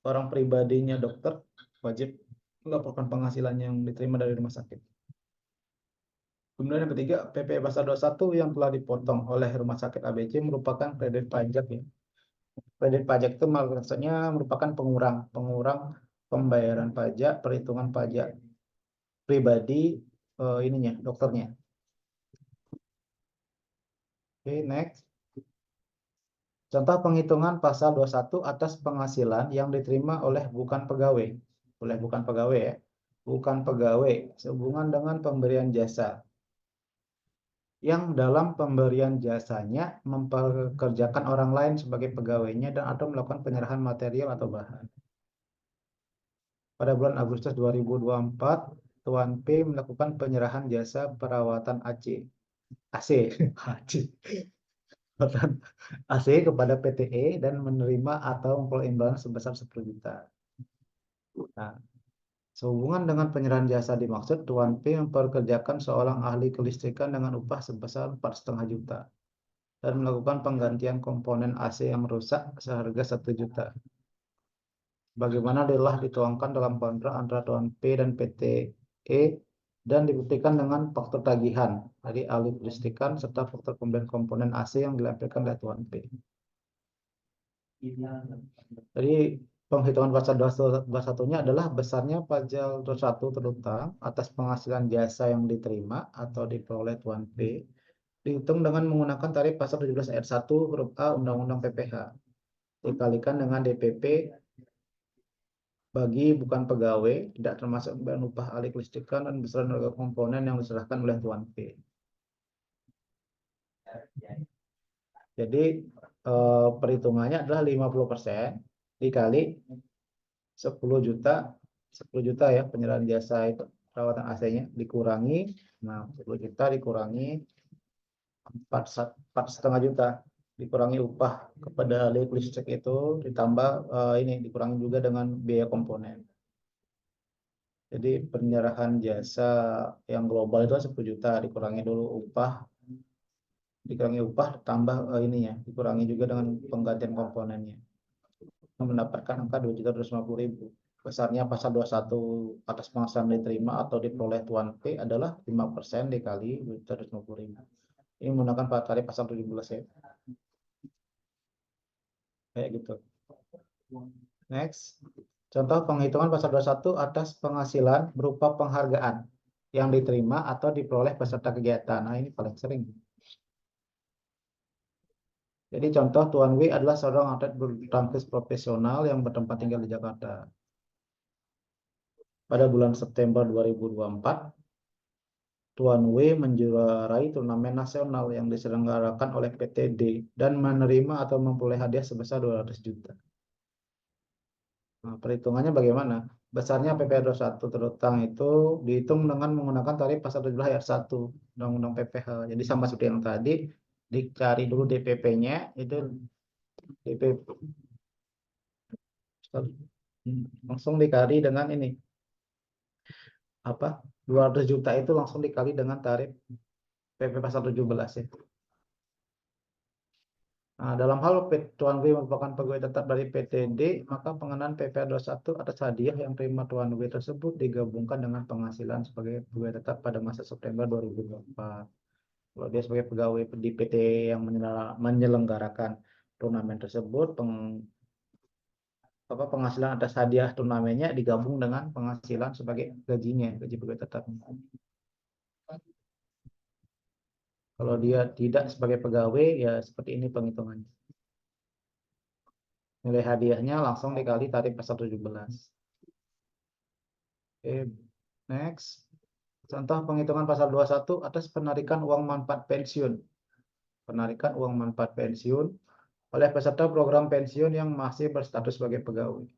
orang pribadinya dokter wajib melaporkan penghasilan yang diterima dari rumah sakit. Kemudian yang ketiga, PP pasal 21 yang telah dipotong oleh rumah sakit ABC merupakan kredit pajak ya. Kredit pajak itu maksudnya merupakan pengurang pembayaran pajak, perhitungan pajak pribadi ininya, dokternya. Oke, next. Contoh penghitungan pasal 21 atas penghasilan yang diterima oleh bukan pegawai. Oleh bukan pegawai ya. Bukan pegawai sehubungan dengan pemberian jasa. Yang dalam pemberian jasanya mempekerjakan orang lain sebagai pegawainya dan atau melakukan penyerahan material atau bahan. Pada bulan Agustus 2024, Tuan P melakukan penyerahan jasa perawatan AC AC kepada PTE dan menerima atau memperoleh imbalan sebesar 10 juta. Nah, sehubungan dengan penyerahan jasa dimaksud, Tuan P memperkerjakan seorang ahli kelistrikan dengan upah sebesar 4,5 juta dan melakukan penggantian komponen AC yang rusak seharga 1 juta. Bagaimana telah dituangkan dalam kontrak antara Tuan P dan PTE dan dibuktikan dengan faktur tagihan dari ahli kelistrikan serta faktur pembelian komponen AC yang dilampirkan oleh Tuan P. Jadi penghitungan pasal 21-nya adalah besarnya pajak 21 terutang atas penghasilan jasa yang diterima atau diperoleh Tuan P dihitung dengan menggunakan tarif pasal 17 ayat 1 huruf A Undang-Undang PPH dikalikan dengan DPP bagi bukan pegawai tidak termasuk pembayaran upah ahli kelistrikan dan besaran harga komponen yang diserahkan oleh Tuan P. Jadi perhitungannya adalah 50% dikali 10 juta ya penyerahan jasa itu perawatan AC-nya dikurangi 10 juta dikurangi 4,5 juta dikurangi upah kepada ahli listrik itu ditambah ini dikurangi juga dengan biaya komponen. Jadi penyerahan jasa yang global itu 10 juta dikurangi dulu tambah ininya dikurangi juga dengan penggantian komponennya mendapatkan angka 2.250.000. Besarnya pasal 21 atas penghasilan diterima atau diperoleh Tuan P adalah 5% dikali 250.000. Ini menggunakan tarif pasal 17 ya. Kayak gitu. Next. Contoh penghitungan pasal 21 atas penghasilan berupa penghargaan yang diterima atau diperoleh peserta kegiatan. Nah, ini paling sering. Jadi contoh Tuan W adalah seorang atlet bulu tangkis profesional yang bertempat tinggal di Jakarta. Pada bulan September 2024, Tuan W menjuarai turnamen nasional yang diselenggarakan oleh PTD dan menerima atau memperoleh hadiah sebesar 200 juta. Nah, perhitungannya bagaimana? Besarnya PPh 21 terutang itu dihitung dengan menggunakan tarif pasal 17 ayat 1 Undang-Undang PPH. Jadi sama seperti yang tadi, dicari dulu DPP-nya, itu DPP langsung dikali dengan ini. 200 juta itu langsung dikali dengan tarif PP pasal 17 ya. Nah, dalam hal Tuan W merupakan pegawai tetap dari PTD, maka pengenaan PPh 21 atas hadiah yang terima Tuan W tersebut digabungkan dengan penghasilan sebagai pegawai tetap pada masa September 2024. Kalau dia sebagai pegawai di PT yang menyelenggarakan turnamen tersebut, penghasilan atas hadiah turnamennya digabung dengan penghasilan sebagai gajinya, gaji pegawai tetap. Kalau dia tidak sebagai pegawai, ya seperti ini penghitungannya. Nilai hadiahnya langsung dikali tarif pasal 17. Oke, next. Contoh penghitungan pasal 21 atas penarikan uang manfaat pensiun. Penarikan uang manfaat pensiun oleh peserta program pensiun yang masih berstatus sebagai pegawai.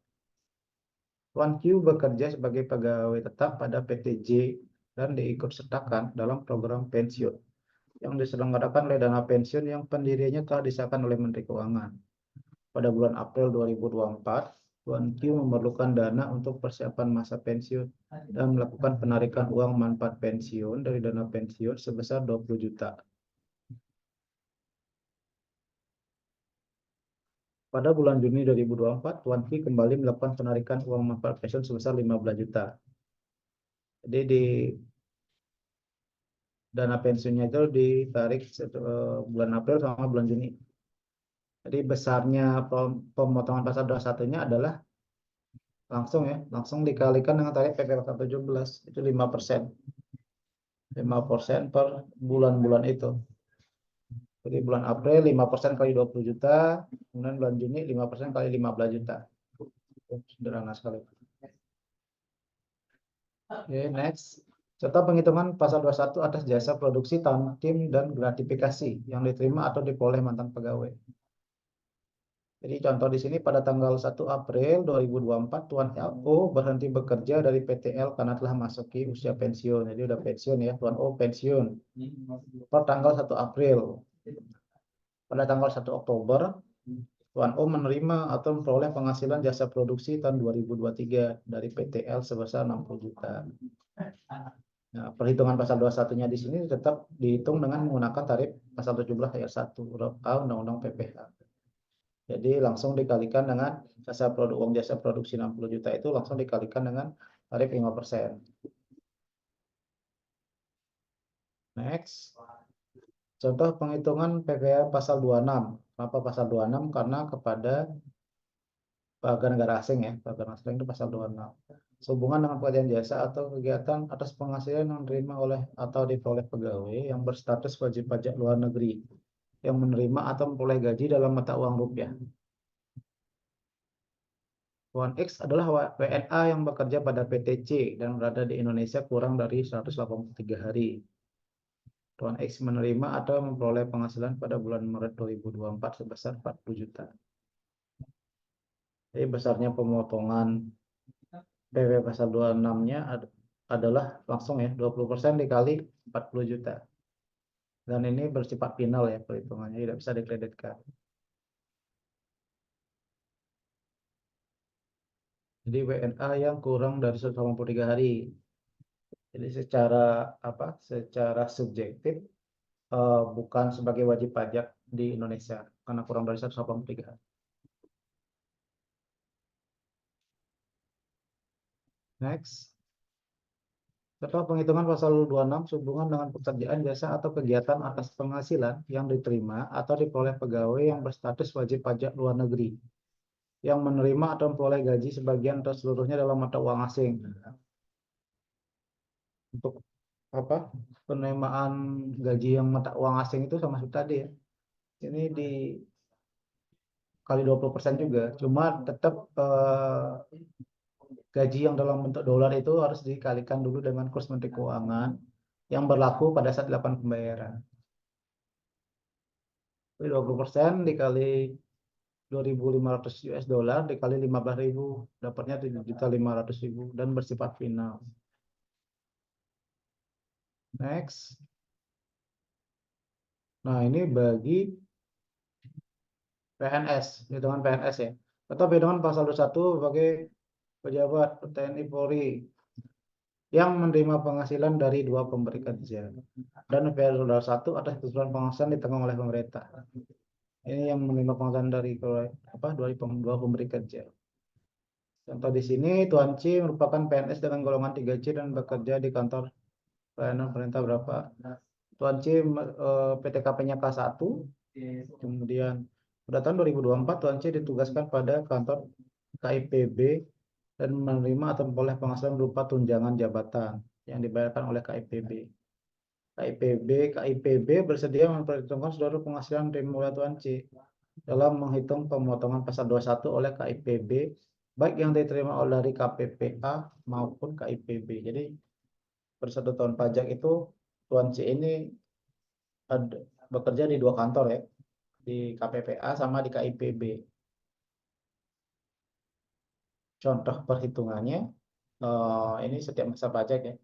Tuan Q bekerja sebagai pegawai tetap pada PT J dan diikutsertakan dalam program pensiun yang diselenggarakan oleh dana pensiun yang pendiriannya telah disahkan oleh Menteri Keuangan. Pada bulan April 2024, Tuan Q memerlukan dana untuk persiapan masa pensiun dan melakukan penarikan uang manfaat pensiun dari dana pensiun sebesar 20 juta. Pada bulan Juni 2024, Tuan Q kembali melakukan penarikan uang manfaat pensiun sebesar 15 juta. Jadi di dana pensiunnya itu ditarik bulan April sama bulan Juni. Jadi besarnya pemotongan pasal 21-nya adalah langsung dikalikan dengan tarif PP pasal 17, itu 5%. 5% per bulan-bulan itu. Jadi bulan April 5% kali 20 juta, kemudian bulan Juni 5% kali 15 juta. Sederhana sekali. Oke, next. Serta penghitungan pasal 21 atas jasa produksi tim dan gratifikasi yang diterima atau diperoleh mantan pegawai. Jadi contoh di sini pada tanggal 1 April 2024 Tuan O berhenti bekerja dari PTL karena telah masuki usia pensiun. Jadi udah pensiun ya, Tuan O pensiun. Per tanggal 1 April. Pada tanggal 1 Oktober Tuan O menerima atau memperoleh penghasilan jasa produksi tahun 2023 dari PTL sebesar 60 juta. Nah, perhitungan pasal 21-nya di sini tetap dihitung dengan menggunakan tarif pasal 17 ayat 1 huruf A Undang-Undang PPh. Jadi langsung dikalikan dengan uang jasa produksi 60 juta itu langsung dikalikan dengan tarif 5%. Next. Contoh penghitungan PPh pasal 26. Kenapa pasal 26? Karena kepada warga negara asing ya, warga negara asing itu pasal 26. Sehubungan dengan pekerjaan jasa atau kegiatan atas penghasilan yang diterima oleh atau diperoleh pegawai yang berstatus wajib pajak luar negeri yang menerima atau memperoleh gaji dalam mata uang rupiah. Tuan X adalah WNA yang bekerja pada PT C dan berada di Indonesia kurang dari 183 hari. Tuan X menerima atau memperoleh penghasilan pada bulan Maret 2024 sebesar 40 juta. Jadi besarnya pemotongan PP pasal 26-nya adalah langsung ya 20% dikali 40 juta. Dan ini bersifat final ya perhitungannya, tidak bisa dikreditkan. Jadi WNA yang kurang dari 183 hari. Jadi secara subjektif bukan sebagai wajib pajak di Indonesia karena kurang dari 183 hari. Next. Setelah penghitungan pasal 26 sehubungan dengan pekerjaan jasa atau kegiatan atas penghasilan yang diterima atau diperoleh pegawai yang berstatus wajib pajak luar negeri yang menerima atau memperoleh gaji sebagian atau seluruhnya dalam mata uang asing. Untuk penerimaan gaji yang mata uang asing itu sama seperti tadi ya. Ini di kali 20% juga. Cuma tetap gaji yang dalam bentuk dolar itu harus dikalikan dulu dengan kurs Menteri Keuangan yang berlaku pada saat dilakukan pembayaran. Jadi 20% dikali 2.500 US dollar dikali 15.000 dapatnya 7.500.000 dan bersifat final. Next. Nah, ini bagi PNS, hitungan PNS ya. Atau hitungan pasal 21 sebagai pejabat TNI Polri. yang menerima penghasilan dari dua pemberi kerja dan saudara satu atas keseluruhan penghasilan ditanggung oleh pemerintah. Ini yang menerima penghasilan dari dua pemberi kerja. Contoh di sini, Tuan C merupakan PNS dengan golongan 3C dan bekerja di kantor pelayanan pemerintah berapa? Tuan C PTKP-nya K1, kemudian pada tahun 2024 Tuan C ditugaskan pada kantor KIPB dan menerima atau memperoleh penghasilan berupa tunjangan jabatan yang dibayarkan oleh KIPB. KIPB bersedia memperhitungkan seluruh penghasilan dimulai Tuan C dalam menghitung pemotongan pasal 21 oleh KIPB baik yang diterima oleh dari KPPA maupun KIPB. Jadi per 1 tahun pajak itu Tuan C ini bekerja di dua kantor ya, di KPPA sama di KIPB. Contoh perhitungannya ini setiap masa pajak ya.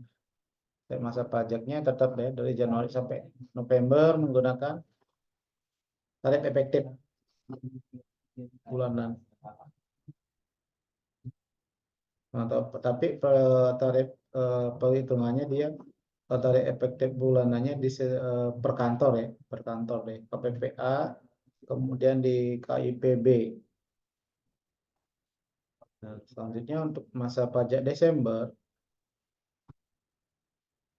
Setiap masa pajaknya tetap ya dari Januari sampai November menggunakan tarif efektif bulanan. Nah, tapi tarif perhitungannya dia tarif efektif bulanannya per kantor ya, per kantor deh. KPPA, kemudian di KIPB. Nah, selanjutnya untuk masa pajak Desember,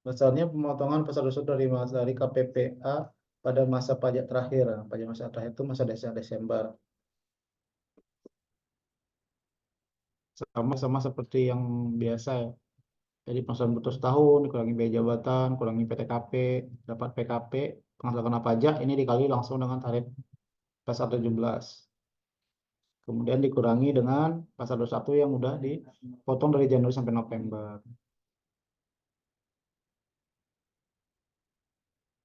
besarnya pemotongan pasal usul dari KPPA pada masa pajak terakhir. Pajak masa terakhir itu masa Desember. Sama-sama seperti yang biasa ya. Jadi penghasilan brutto setahun, dikurangi biaya jabatan, kurangi PTKP, dapat PKP, penghasilan kena pajak, ini dikali langsung dengan tarif pasal 17. Kemudian dikurangi dengan pasal 21 yang udah dipotong dari Januari sampai November.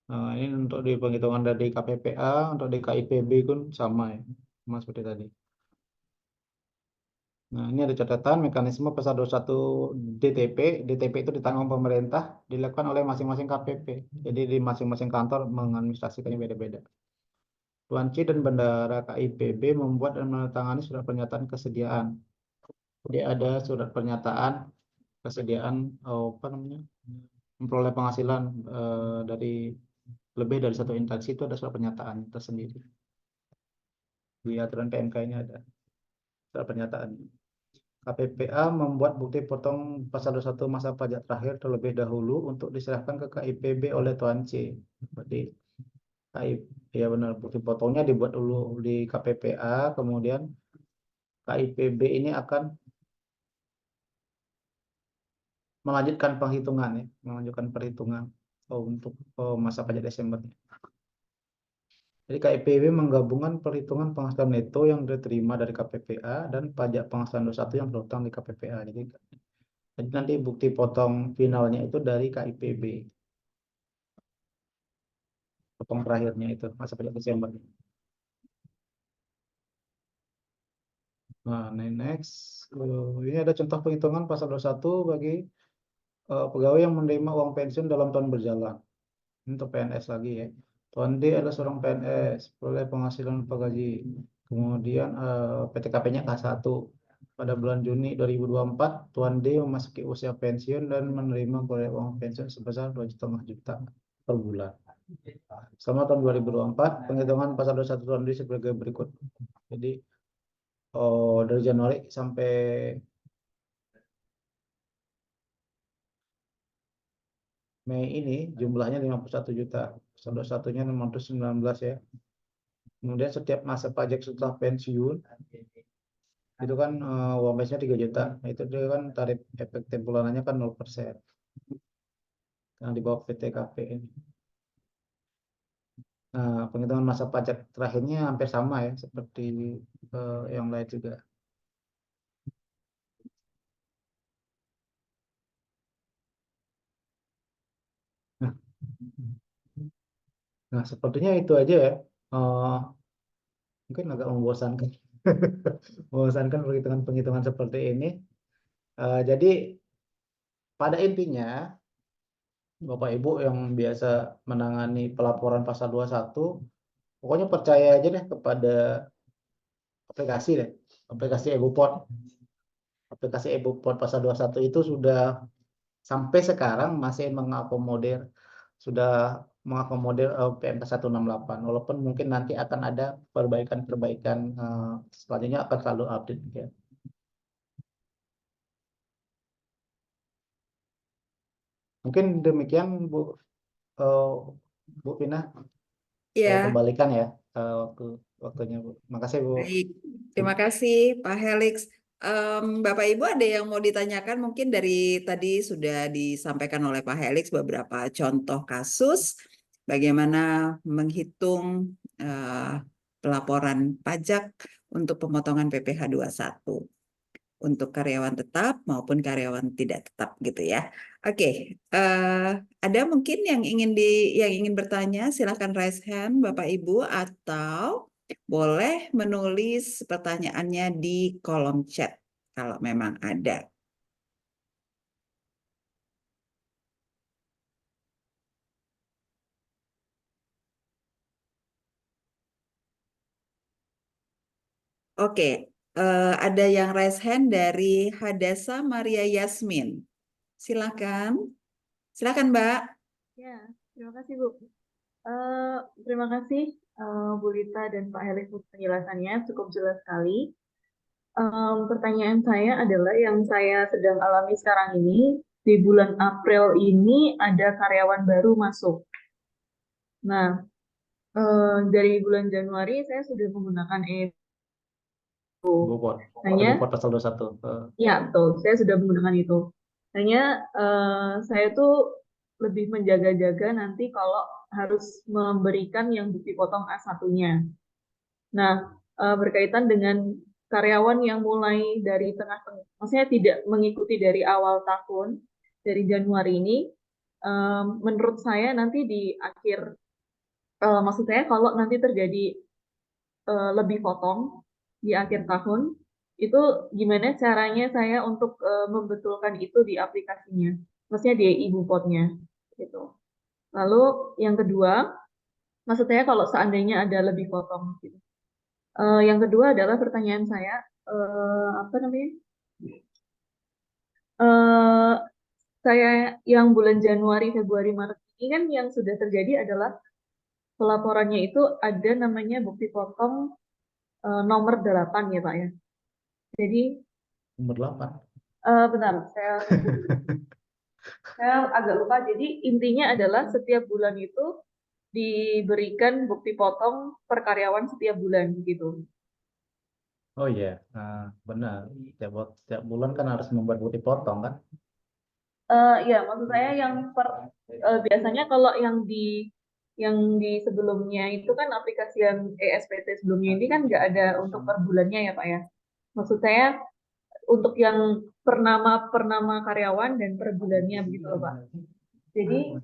Nah, ini untuk di penghitungan dari KPPA, untuk di KIPB pun sama ya, sama seperti tadi. Nah, ini ada catatan mekanisme pasal 21 DTP. DTP itu ditanggung pemerintah, dilakukan oleh masing-masing KPP. Jadi di masing-masing kantor mengadministrasikannya beda-beda. Tuan C dan Bendara KIPB membuat dan menandatangani surat pernyataan kesediaan. Jadi ada surat pernyataan kesediaan memperoleh penghasilan dari lebih dari satu instansi, itu ada surat pernyataan tersendiri. Di aturan PMK ini ada surat pernyataan. KPPA membuat bukti potong pasal 21 masa pajak terakhir terlebih dahulu untuk diserahkan ke KIPB oleh Tuan C. Berarti ya benar, bukti potongnya dibuat dulu di KPPA, kemudian KIPB ini akan melanjutkan penghitungan ya, melanjutkan perhitungan untuk masa pajak Desember. Jadi KIPB menggabungkan perhitungan penghasilan neto yang diterima dari KPPA dan pajak penghasilan 21 yang berhutang di KPPA. Jadi nanti bukti potong finalnya itu dari KIPB. Potong terakhirnya itu masa pajak Desember. Nah, next. Ini ada contoh penghitungan pasal 21 bagi pegawai yang menerima uang pensiun dalam tahun berjalan. Untuk PNS lagi ya. Tuan D adalah seorang PNS, peroleh penghasilan gaji. Kemudian PTKP-nya K1. Pada bulan Juni 2024, Tuan D memasuki usia pensiun dan menerima uang pensiun sebesar 2,5 juta per bulan. Selama tahun 2024, penghitungan pasal 21 Tuan D sebagai berikut. Jadi dari Januari sampai Mei ini jumlahnya 51 juta. Saldo satunya 619 ya. Kemudian setiap masa pajak setelah pensiun itu kan uang pensiunnya 3 juta. Nah, itu dia kan tarif efektif bulanannya kan 0%. Yang di bawah PTKP ini. Nah, penghitungan masa pajak terakhirnya hampir sama ya seperti yang lain juga. Nah, sepertinya itu aja ya. Mungkin agak membosankan. Membosankan penghitungan seperti ini. Jadi pada intinya Bapak Ibu yang biasa menangani pelaporan pasal 21, pokoknya percaya aja deh kepada aplikasi deh, aplikasi EBUPOD. Aplikasi EBUPOD pasal 21 itu sudah sampai sekarang masih sudah mengakomodir PMK 168, walaupun mungkin nanti akan ada perbaikan-perbaikan selanjutnya akan selalu update ya. Mungkin demikian Bu Vina, saya Ya, kembalikan ya waktunya Bu. Makasih Bu. baik. Terima kasih Pak Helix. Bapak Ibu ada yang mau ditanyakan mungkin dari tadi sudah disampaikan oleh Pak Helix beberapa contoh kasus bagaimana menghitung eh, pelaporan pajak untuk pemotongan PPh 21 untuk karyawan tetap maupun karyawan tidak tetap gitu ya. Oke, ada mungkin yang ingin bertanya, silahkan raise hand Bapak Ibu atau boleh menulis pertanyaannya di kolom chat kalau memang ada. Oke, ada yang raise hand dari Hadasa Maria Yasmin. Silakan. Silakan, Mbak. Ya, terima kasih Bu. Terima kasih Bu Lita dan Pak Helix untuk penjelasannya, cukup jelas sekali. Pertanyaan saya adalah yang saya sedang alami sekarang ini, di bulan April ini ada karyawan baru masuk. Nah, dari bulan Januari saya sudah menggunakan Bupot. hanya Bupot pasal 21. ya, betul. Saya sudah menggunakan itu. Hanya saya tuh lebih menjaga-jaga nanti kalau harus memberikan yang bukti potong A1-nya. Nah, berkaitan dengan karyawan yang mulai dari tengah-tengah, maksudnya tidak mengikuti dari awal tahun, dari Januari ini, menurut saya nanti di akhir, maksud saya kalau nanti terjadi lebih potong di akhir tahun, itu gimana caranya saya untuk membetulkan itu di aplikasinya, maksudnya di ibu-potnya gitu. Lalu yang kedua, maksud saya kalau seandainya ada lebih potong gitu. Yang kedua adalah pertanyaan saya, apa namanya? Eh, Saya yang bulan Januari, Februari, Maret ini kan yang sudah terjadi adalah pelaporannya itu ada namanya bukti potong nomor 8 ya Pak ya. Jadi Nomor 8. bentar, saya agak lupa. Jadi intinya adalah setiap bulan itu diberikan bukti potong per karyawan setiap bulan gitu. Oh iya, benar. Tiap bulan kan harus membuat bukti potong kan? Ya, maksud saya yang biasanya kalau yang di sebelumnya itu kan aplikasi yang ESPT sebelumnya ini kan nggak ada untuk per bulannya ya Pak ya. Maksud saya untuk yang per nama karyawan dan per bulannya begitu loh Pak. Jadi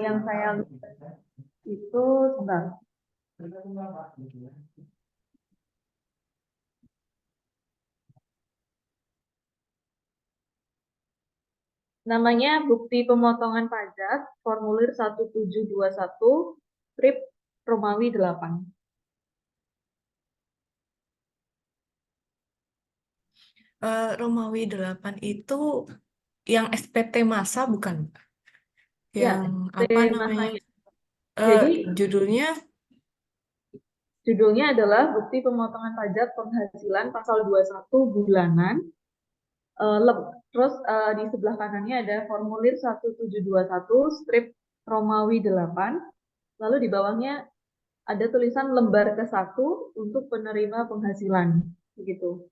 yang saya lihat itu sebentar. Namanya bukti pemotongan pajak formulir 1721 strip Romawi 8. Romawi 8 itu yang SPT masa bukan? Ya, Yang SPT apa namanya? masanya. Jadi Judulnya judulnya adalah Bukti Pemotongan Pajak Penghasilan Pasal 21 Bulanan. Terus di sebelah kanannya ada formulir 1721 strip Romawi 8. Lalu di bawahnya ada tulisan lembar ke-1 untuk penerima penghasilan. Begitu.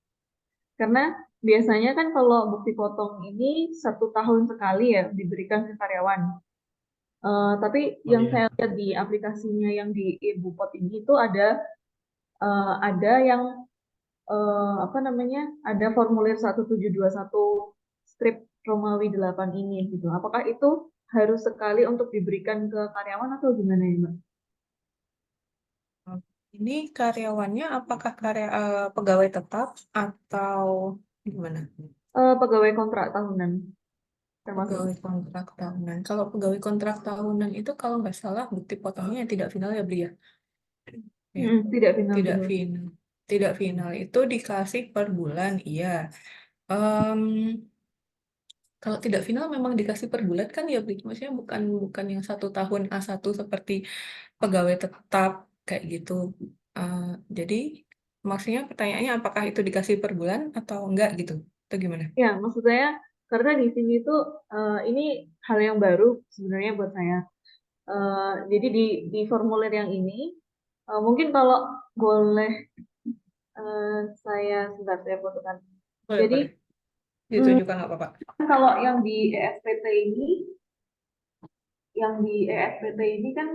Karena biasanya kan kalau bukti potong ini 1 tahun sekali ya diberikan ke karyawan. Tapi yang iya. saya lihat di aplikasinya yang di iBupot ini itu ada yang apa namanya? Ada formulir 1721 strip Romawi 8 ini gitu. Apakah itu harus sekali untuk diberikan ke karyawan atau gimana ya, Mbak? ini karyawannya apakah pegawai tetap atau gimana? Pegawai kontrak tahunan termasuk. Pegawai kontrak tahunan. Kalau pegawai kontrak tahunan itu kalau nggak salah bukti potongnya yang tidak final ya, Bri ya? Ya, Tidak final tidak betul. final. Tidak final itu dikasih per bulan, iya. Em, Kalau tidak final memang dikasih per bulan kan ya, Bli? Maksudnya bukan yang 1 tahun A1 seperti pegawai tetap kayak gitu. Jadi maksudnya pertanyaannya apakah itu dikasih per bulan atau enggak gitu? Atau gimana? Ya, maksud saya karena di sini tuh ini hal yang baru sebenarnya buat saya. Jadi di formulir yang ini mungkin kalau boleh saya sebentar saya fotokan. Boleh, Jadi boleh. Ditunjukkan nggak apa-apa. kalau yang di ESPT ini, kan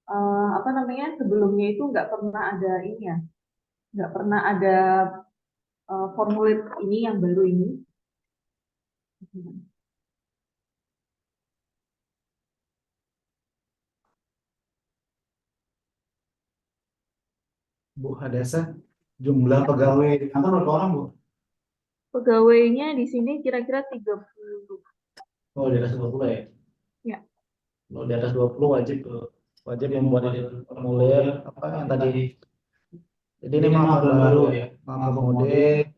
apa namanya sebelumnya itu nggak pernah ada ini ya, nggak pernah ada formulir ini yang baru ini. Bu Hadasa, jumlah pegawai di kantor berapa orang, Bu? Pegawainya di sini kira-kira 30. Oh, di atas 20 ya? Ya. Kalau di atas 20 wajib membuat formulir apa yang tadi. Jadi ini memang baru ya, mengakomodir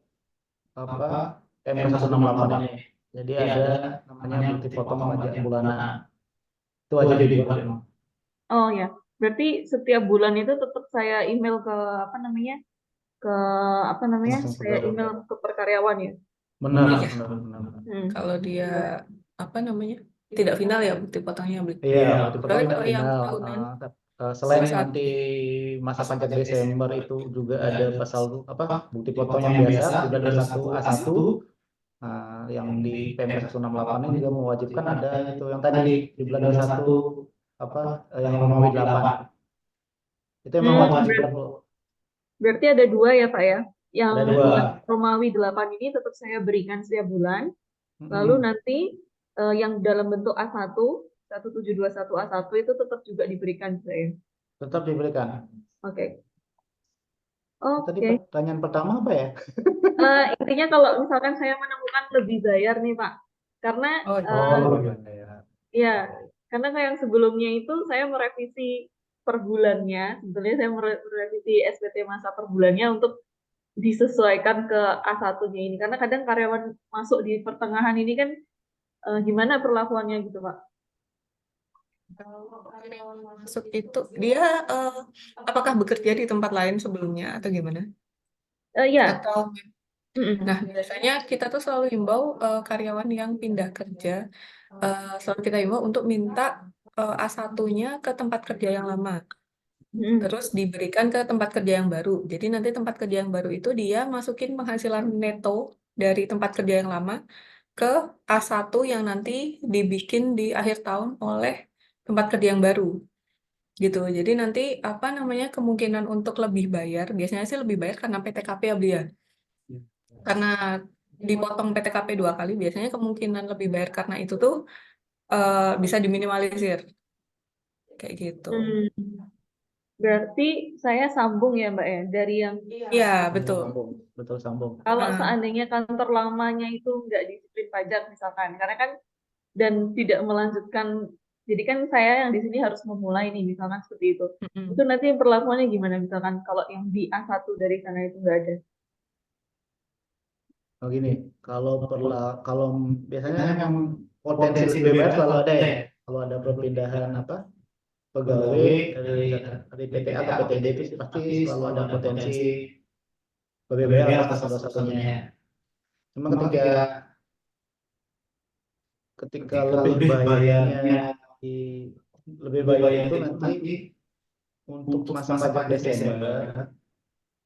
apa PMK 168 ini. Jadi ada namanya bukti potong pajak bulanan. Itu wajib dibuat memang. Oh ya, berarti setiap bulan itu tetap saya email ke apa namanya? Masing-masing Saya pegawai. email ke perkaryawan ya. Benar, Iya. benar. Kalau dia apa namanya tidak final ya bukti potongnya, Bli. Iya, bukti potong Tapi ini kalau yang final. tahunan Selain saat nanti masa pajak Desember itu juga ada pasal apa bukti potong yang biasa 1721 A1. Nah, yang di PMK 168 ini juga mewajibkan ada itu yang tadi 1721 apa yang Romawi 8. Itu memang wajib banget, Bu. Berarti ada dua ya Pak ya. Yang Ada dua. Romawi 8 ini tetap saya berikan setiap bulan. Lalu nanti yang dalam bentuk A1, 1721 A1 itu tetap juga diberikan saya. Tetap diberikan. Oke. Tadi Oke. pertanyaan pertama apa ya? Intinya kalau misalkan saya menemukan lebih bayar nih Pak. Karena ya, karena kayak yang sebelumnya itu saya merevisi per bulannya. Sebetulnya saya merevisi SPT masa per bulannya untuk disesuaikan ke A1-nya ini. Karena kadang karyawan masuk di pertengahan ini kan gimana perlakuannya gitu, Pak? Kalau karyawan masuk itu dia apakah bekerja di tempat lain sebelumnya atau gimana? Ya. Atau nah biasanya kita tuh selalu himbau karyawan yang pindah kerja selalu kita himbau untuk minta A1-nya ke tempat kerja yang lama. Terus diberikan ke tempat kerja yang baru. Jadi nanti tempat kerja yang baru itu dia masukin penghasilan neto dari tempat kerja yang lama ke A1 yang nanti dibikin di akhir tahun oleh tempat kerja yang baru. Gitu. Jadi nanti apa namanya kemungkinan untuk lebih bayar, biasanya sih lebih bayar karena PTKP ya, Bli ya. Karena dipotong PTKP 2 kali, biasanya kemungkinan lebih bayar karena itu tuh bisa diminimalisir. Kayak gitu. Berarti saya sambung ya Mbak ya, dari yang Iya, betul. Betul sambung. kalau seandainya kantor lamanya itu nggak disiplin pajak misalkan, karena kan dan tidak melanjutkan, jadi kan saya yang di sini harus memulai nih misalkan seperti itu. Itu nanti perlakuannya gimana misalkan kalau yang di A1 dari sana itu nggak ada? Oh gini, kalau biasanya memang potensi lebih bayar selalu ada ya. Kalau ada perpindahan apa pegawai dari PTA ke PTD itu pasti selalu ada potensi lebih bayar atas satu-satunya. Cuma ketika lebih bayarnya lebih bayar itu nanti untuk masa pajak Desember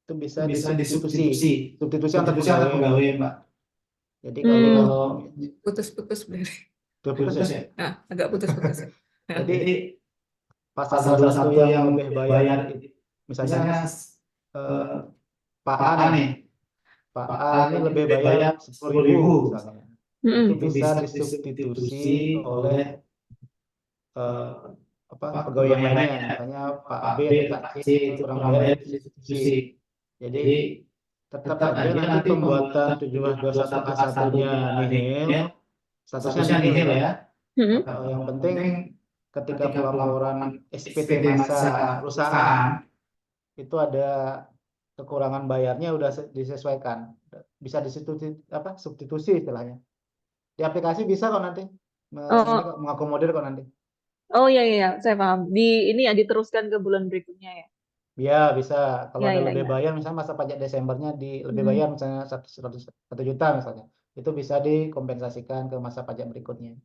itu bisa disubstitusi antar pegawai, Mbak. Jadi kalau Putus-putus bener. putus ya. Nah, agak putus-putus. Jadi pasal 21 yang lebih bayar misalnya Pak A nih. Pak A ini lebih bayar 10.000 misalnya. Itu bisa disubstitusi oleh pegawai yang lainnya, misalnya Pak B atau Pak C itu kurang bayar disubstitusi. Jadi tetap aja nanti pembuatan 1721 A1-nya nihil, statusnya nihil ya. Yang penting ketika pelaporan SPT masa perusahaan itu ada kekurangan bayarnya udah disesuaikan, bisa disubstitusi istilahnya. Di aplikasi bisa kok nanti. Ini kok Oh, mengakomodir kok nanti. oh iya, iya, saya paham. Ini ya diteruskan ke bulan berikutnya ya. Ya, bisa. Kalau Iya, ada iya, lebih iya. bayar, misalnya masa pajak Desembernya lebih Hmm. bayar, misalnya 1 juta misalnya. Itu bisa dikompensasikan ke masa pajak berikutnya.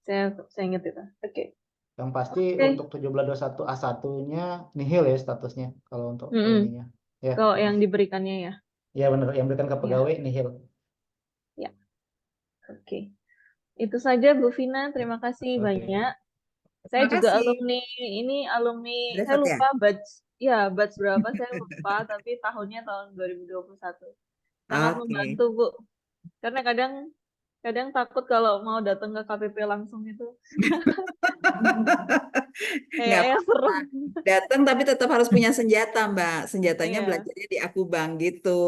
Saya ingat itu. Oke. Yang pasti Oke. untuk 1721 A1-nya nihil ya statusnya kalau untuk Mm-mm. ininya. Ya, Kalau yang diberikannya ya. ya benar. Yang berikan ke Ya, pegawai nihil. ya. Oke. Itu saja Bu Vina, terima kasih Oke. banyak. Saya Terima juga kasih. alumni, saya Brevet ya? lupa batch berapa saya lupa, tapi tahunnya tahun 2021. Sangat Oke. membantu Bu, karena kadang kadang takut kalau mau datang ke KPP langsung itu Nggak kayaknya apa-apa. serem. Datang tapi tetap harus punya senjata, Mbak. Senjatanya Iya, belajarnya di Akubang gitu.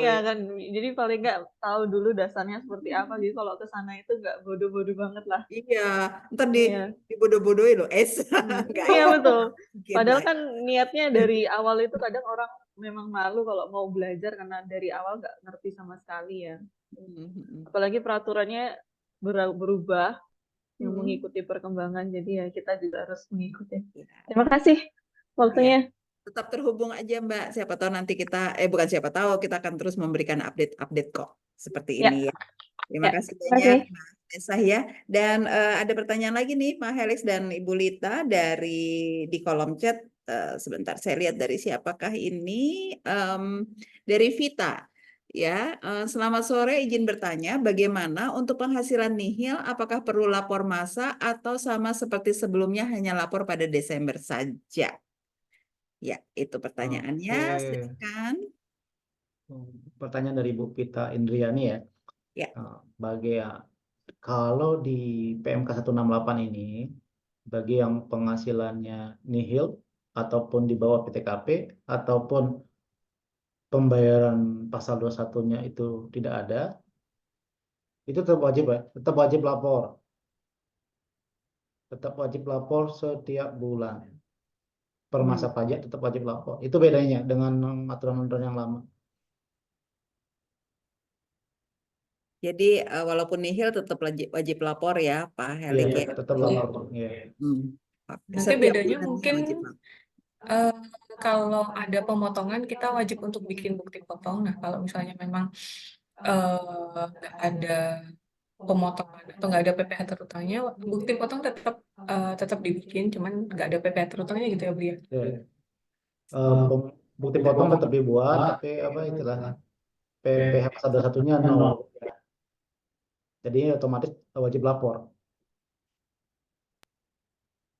iya kan. Jadi paling nggak tahu dulu dasarnya seperti apa. Jadi kalau ke sana itu nggak bodoh-bodoh banget lah. Iya, ntar Iya. dibodoh-bodohin loh. Enggak Iya ya. betul. Mungkin Padahal lah. kan niatnya dari awal itu kadang orang memang malu kalau mau belajar karena dari awal nggak ngerti sama sekali ya. Mhm. Apalagi peraturannya berubah yang Mhm. mengikuti perkembangan. Jadi ya kita juga harus mengikuti. Ya, Terima kasih ya. waktunya. Tetap terhubung aja, Mbak. Siapa tahu nanti kita, bukan siapa tahu, kita akan terus memberikan update-update kok. Seperti ini Ya, ya. Terima ya. kasih Terima banyak, kasih. Mbak Nesa ya. Dan ada pertanyaan lagi nih, Pak Helix dan Ibu Lita dari di kolom chat. Sebentar, saya lihat dari siapakah ini. Em, dari Vita. Ya, selamat sore. Izin bertanya, bagaimana untuk penghasilan nihil? Apakah perlu lapor masa atau sama seperti sebelumnya hanya lapor pada Desember saja? Ya, itu pertanyaannya. Oke. Silakan. Pertanyaan dari Bu Pita Indriani ya. Ya. Bagi kalau di PMK 168 ini, bagi yang penghasilannya nihil ataupun di bawah PTKP ataupun pembayaran pasal 21-nya itu tidak ada, itu tetap wajib ya, tetap wajib lapor. Tetap wajib lapor setiap bulan. Per masa pajak tetap wajib lapor. Itu bedanya dengan aturan-aturan yang lama. Jadi walaupun nihil tetap wajib lapor ya, Pak Iya, Helik ya. tetap lapor. Iya. Hmm. Oke, Nanti setiap bedanya bulannya mungkin wajib lapor. eh, kalau ada pemotongan kita wajib untuk bikin bukti potong. Nah, kalau misalnya memang nggak ada pemotongan atau nggak ada PPh terutangnya, bukti potong tetap dibikin, cuman nggak ada PPh terutangnya gitu ya, Bu ya. Iya. Bukti potong tetap dibuat, tapi apa itulah PPh pasal 21-nya nol. Jadi otomatis wajib lapor.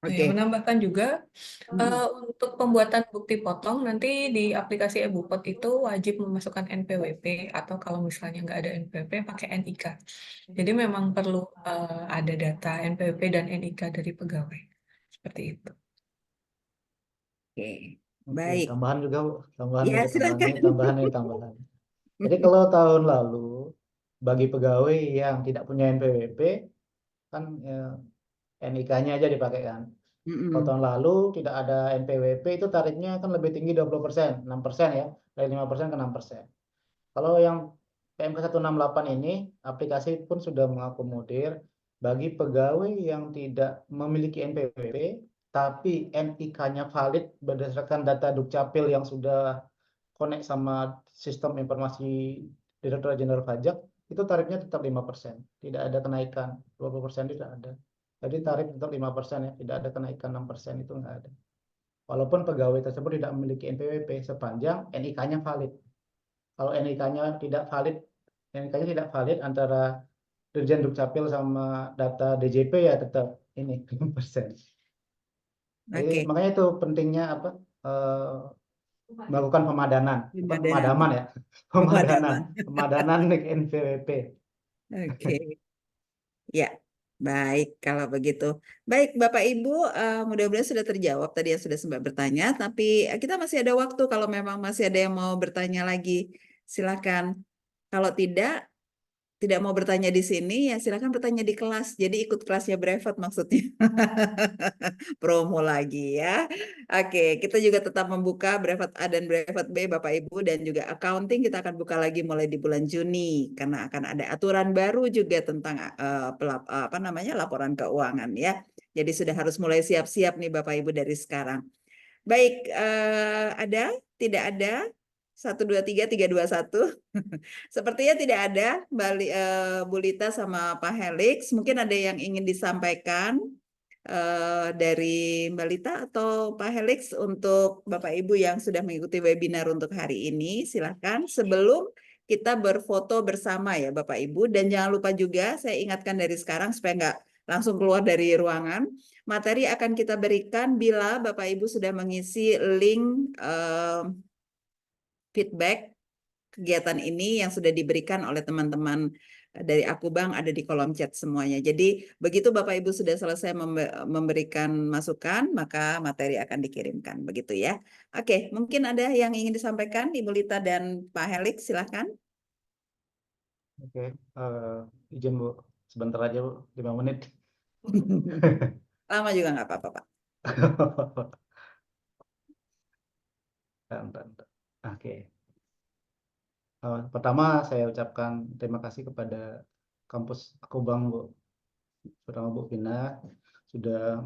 Oke. Menambahkan juga Hmm. untuk pembuatan bukti potong nanti di aplikasi eBupot itu wajib memasukkan NPWP atau kalau misalnya nggak ada NPWP pakai NIK. Jadi memang perlu ada data NPWP dan NIK dari pegawai. Seperti itu. Oke, Oke, baik. tambahan juga, Bu. Tambahan Ya, juga, tambahan silakan. ini, tambahan ini, tambahan. Jadi kalau tahun lalu bagi pegawai yang tidak punya NPWP kan NIK-nya aja dipakai kan. Kalau Mm-mm. tahun lalu tidak ada NPWP itu tarifnya kan lebih tinggi 20%, 6% ya, dari 5% ke 6%. Kalau yang PMK 168 ini aplikasi pun sudah mengakomodir bagi pegawai yang tidak memiliki NPWP tapi NIK-nya valid berdasarkan data Dukcapil yang sudah connect sama sistem informasi Direktorat Jenderal Pajak, itu tarifnya tetap 5%. Tidak ada kenaikan, 20% tidak ada. Jadi tarif tetap 5% ya, tidak ada kenaikan 6% itu enggak ada. Walaupun pegawai tersebut tidak memiliki NPWP sepanjang NIK-nya valid. Kalau NIK-nya tidak valid antara Dirjen Dukcapil sama data DJP ya tetap ini 5%. Jadi Oke, makanya itu pentingnya apa? Melakukan pemadanan, bukan pemadanan. pemadaman ya, pemadanan, Pemadaman. pemadanan NPWP. Oke, ya, baik kalau begitu. Baik, Bapak Ibu, mudah-mudahan sudah terjawab tadi yang sudah sempat bertanya. Tapi kita masih ada waktu kalau memang masih ada yang mau bertanya lagi, silakan. Kalau tidak, tidak mau bertanya di sini, ya silakan bertanya di kelas. Jadi ikut kelasnya Brevet maksudnya. Promo lagi ya. Oke, kita juga tetap membuka Brevet A dan Brevet B, Bapak Ibu, dan juga accounting kita akan buka lagi mulai di bulan Juni karena akan ada aturan baru juga tentang apa namanya laporan keuangan ya. Jadi sudah harus mulai siap-siap nih Bapak Ibu dari sekarang. Baik, ada? Tidak ada? 1, 2, 3, 3, 2, 1. Sepertinya tidak ada, Bu Lita sama Pak Helix. Mungkin ada yang ingin disampaikan dari Mbak Lita atau Pak Helix untuk Bapak Ibu yang sudah mengikuti webinar untuk hari ini. Silahkan sebelum kita berfoto bersama ya Bapak Ibu. Dan jangan lupa juga saya ingatkan dari sekarang supaya nggak langsung keluar dari ruangan. Materi akan kita berikan bila Bapak Ibu sudah mengisi link feedback kegiatan ini yang sudah diberikan oleh teman-teman dari Akubang ada di kolom chat semuanya. Jadi begitu Bapak Ibu sudah selesai memberikan masukan, maka materi akan dikirimkan. Begitu ya. Oke, mungkin ada yang ingin disampaikan Ibu Lita dan Pak Helix, silahkan. Oke, izin Bu, sebentar aja Bu, 5 menit. Lama juga nggak apa-apa, Pak. Bentar. Oke. Pertama saya ucapkan terima kasih kepada kampus Akubang Bu, terutama Bu Vina sudah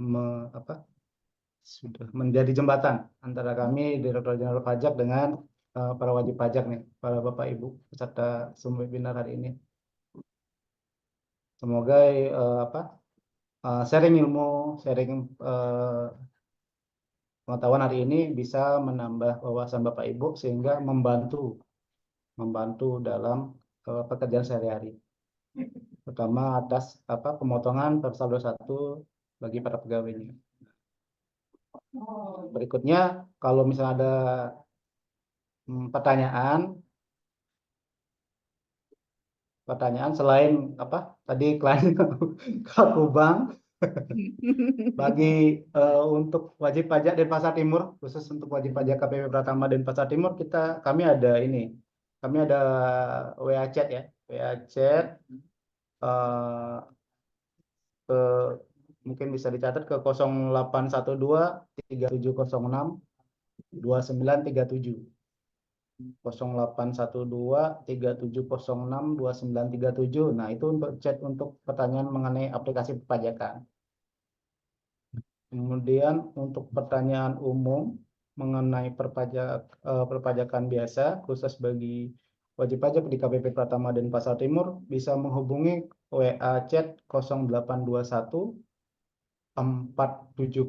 sudah menjadi jembatan antara kami Direktorat Jenderal Pajak dengan para wajib pajak nih, para Bapak Ibu peserta semua webinar hari ini. Semoga sharing ilmu, sharing pengetahuan hari ini bisa menambah wawasan Bapak Ibu sehingga membantu dalam pekerjaan sehari-hari. Pertama atas pemotongan saldo 1 bagi para pegawainya. Berikutnya kalau misalnya ada pertanyaan selain tadi klien Akubang bagi untuk wajib pajak Denpasar Timur, khusus untuk wajib pajak KPP Pratama Denpasar Timur, kami ada WA chat ya, WA chat mungkin bisa dicatat ke 0812 3706 2937. 0812 3706 2937. Nah, itu untuk chat untuk pertanyaan mengenai aplikasi perpajakan. Kemudian untuk pertanyaan umum mengenai perpajakan biasa khusus bagi wajib pajak di KPP Pratama Denpasar Timur bisa menghubungi WA chat 0821 4709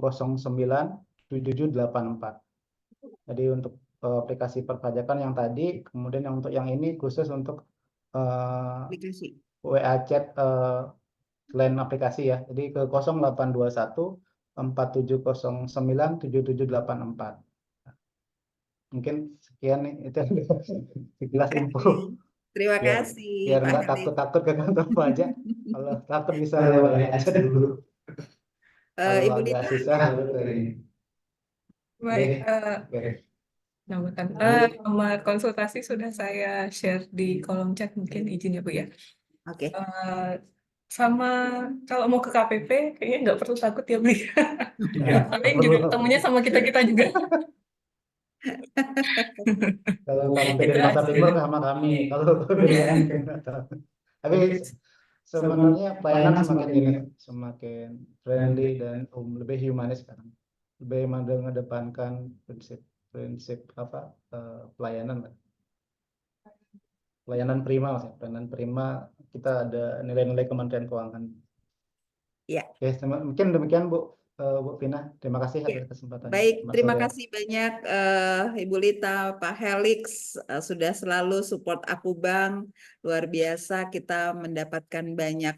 7784. Jadi untuk aplikasi perpajakan yang tadi, kemudian untuk yang ini khusus untuk Aplikasi. WA chat selain aplikasi ya. Jadi ke 0821 4709 7784. Mungkin sekian nih, itu sekilas info. Terima Biar kasih Pak nggak Helix. takut-takut ke kantor pajak. Kalau takut bisa lewat aja dulu. Kalau Ibu agak Lita, susah baru ke ini. Baik, Oke. nomor konsultasi sudah saya share di kolom chat, mungkin izin ya Bu ya. oke. Sama kalau mau ke KPP kayaknya nggak perlu takut ya Bu ya. Ya, Paling juga ketemunya sama kita-kita juga. kalau KPP Itu Denpasar aja. Timur sama kami. Kalau KPPDN nggak tahu. Tapi sebenarnya pelayanan semakin ini, semakin friendly dan lebih humanis sekarang. Lebih mengedepankan prinsip pelayanan. Pelayanan prima maksudnya. Pelayanan prima kita ada nilai-nilai Kementerian Keuangan. Ya. Oke, mungkin demikian Bu Vina. Terima kasih Ya. atas kesempatannya. Baik, Selamat terima sore. kasih banyak Ibu Lita, Pak Helix sudah selalu support Akubang. Luar biasa kita mendapatkan banyak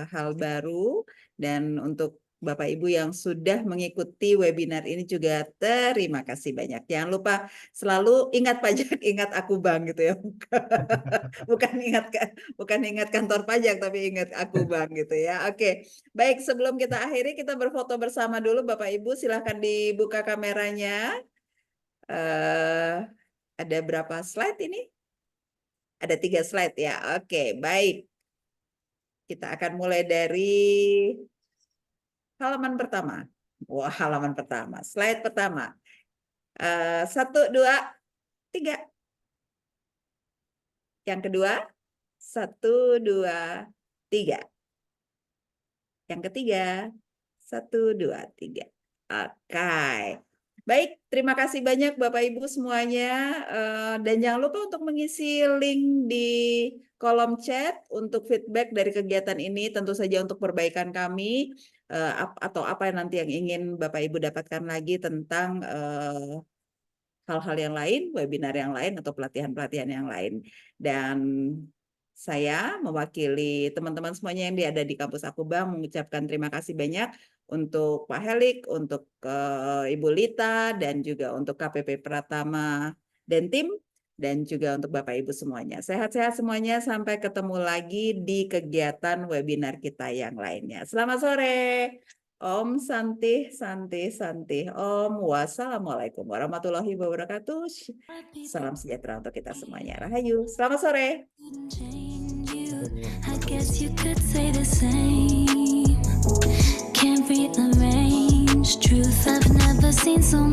hal baru dan untuk Bapak Ibu yang sudah mengikuti webinar ini juga terima kasih banyak. Jangan lupa selalu ingat pajak, ingat Akubang gitu ya. Bukan ingat kantor pajak tapi ingat Akubang gitu ya. Oke. Baik, sebelum kita akhiri, kita berfoto bersama dulu, Bapak Ibu. Silahkan dibuka kameranya. Ada berapa slide ini? Ada 3 slide ya. Oke, baik. Kita akan mulai dari halaman pertama. Wah, halaman pertama. Slide pertama. 1, 2, 3. Yang kedua, 1, 2, 3. Yang ketiga, 1, 2, 3. Oke. Baik, terima kasih banyak Bapak Ibu semuanya. Dan jangan lupa untuk mengisi link di kolom chat untuk feedback dari kegiatan ini, tentu saja untuk perbaikan kami, atau apa nanti yang ingin Bapak Ibu dapatkan lagi tentang hal-hal yang lain, webinar yang lain, atau pelatihan-pelatihan yang lain. Dan saya mewakili teman-teman semuanya yang ada di kampus Akubang mengucapkan terima kasih banyak untuk Pak Helik, untuk Ibu Lita, dan juga untuk KPP Pratama dan tim, dan juga untuk Bapak Ibu semuanya. Sehat-sehat semuanya, sampai ketemu lagi di kegiatan webinar kita yang lainnya. Selamat sore. Om Santi, Santi, Santi. Om. Wassalamualaikum warahmatullahi wabarakatuh. Salam sejahtera untuk kita semuanya. Rahayu. Selamat sore. I guess you could say the same. Can't read the range. Truth, I've never seen so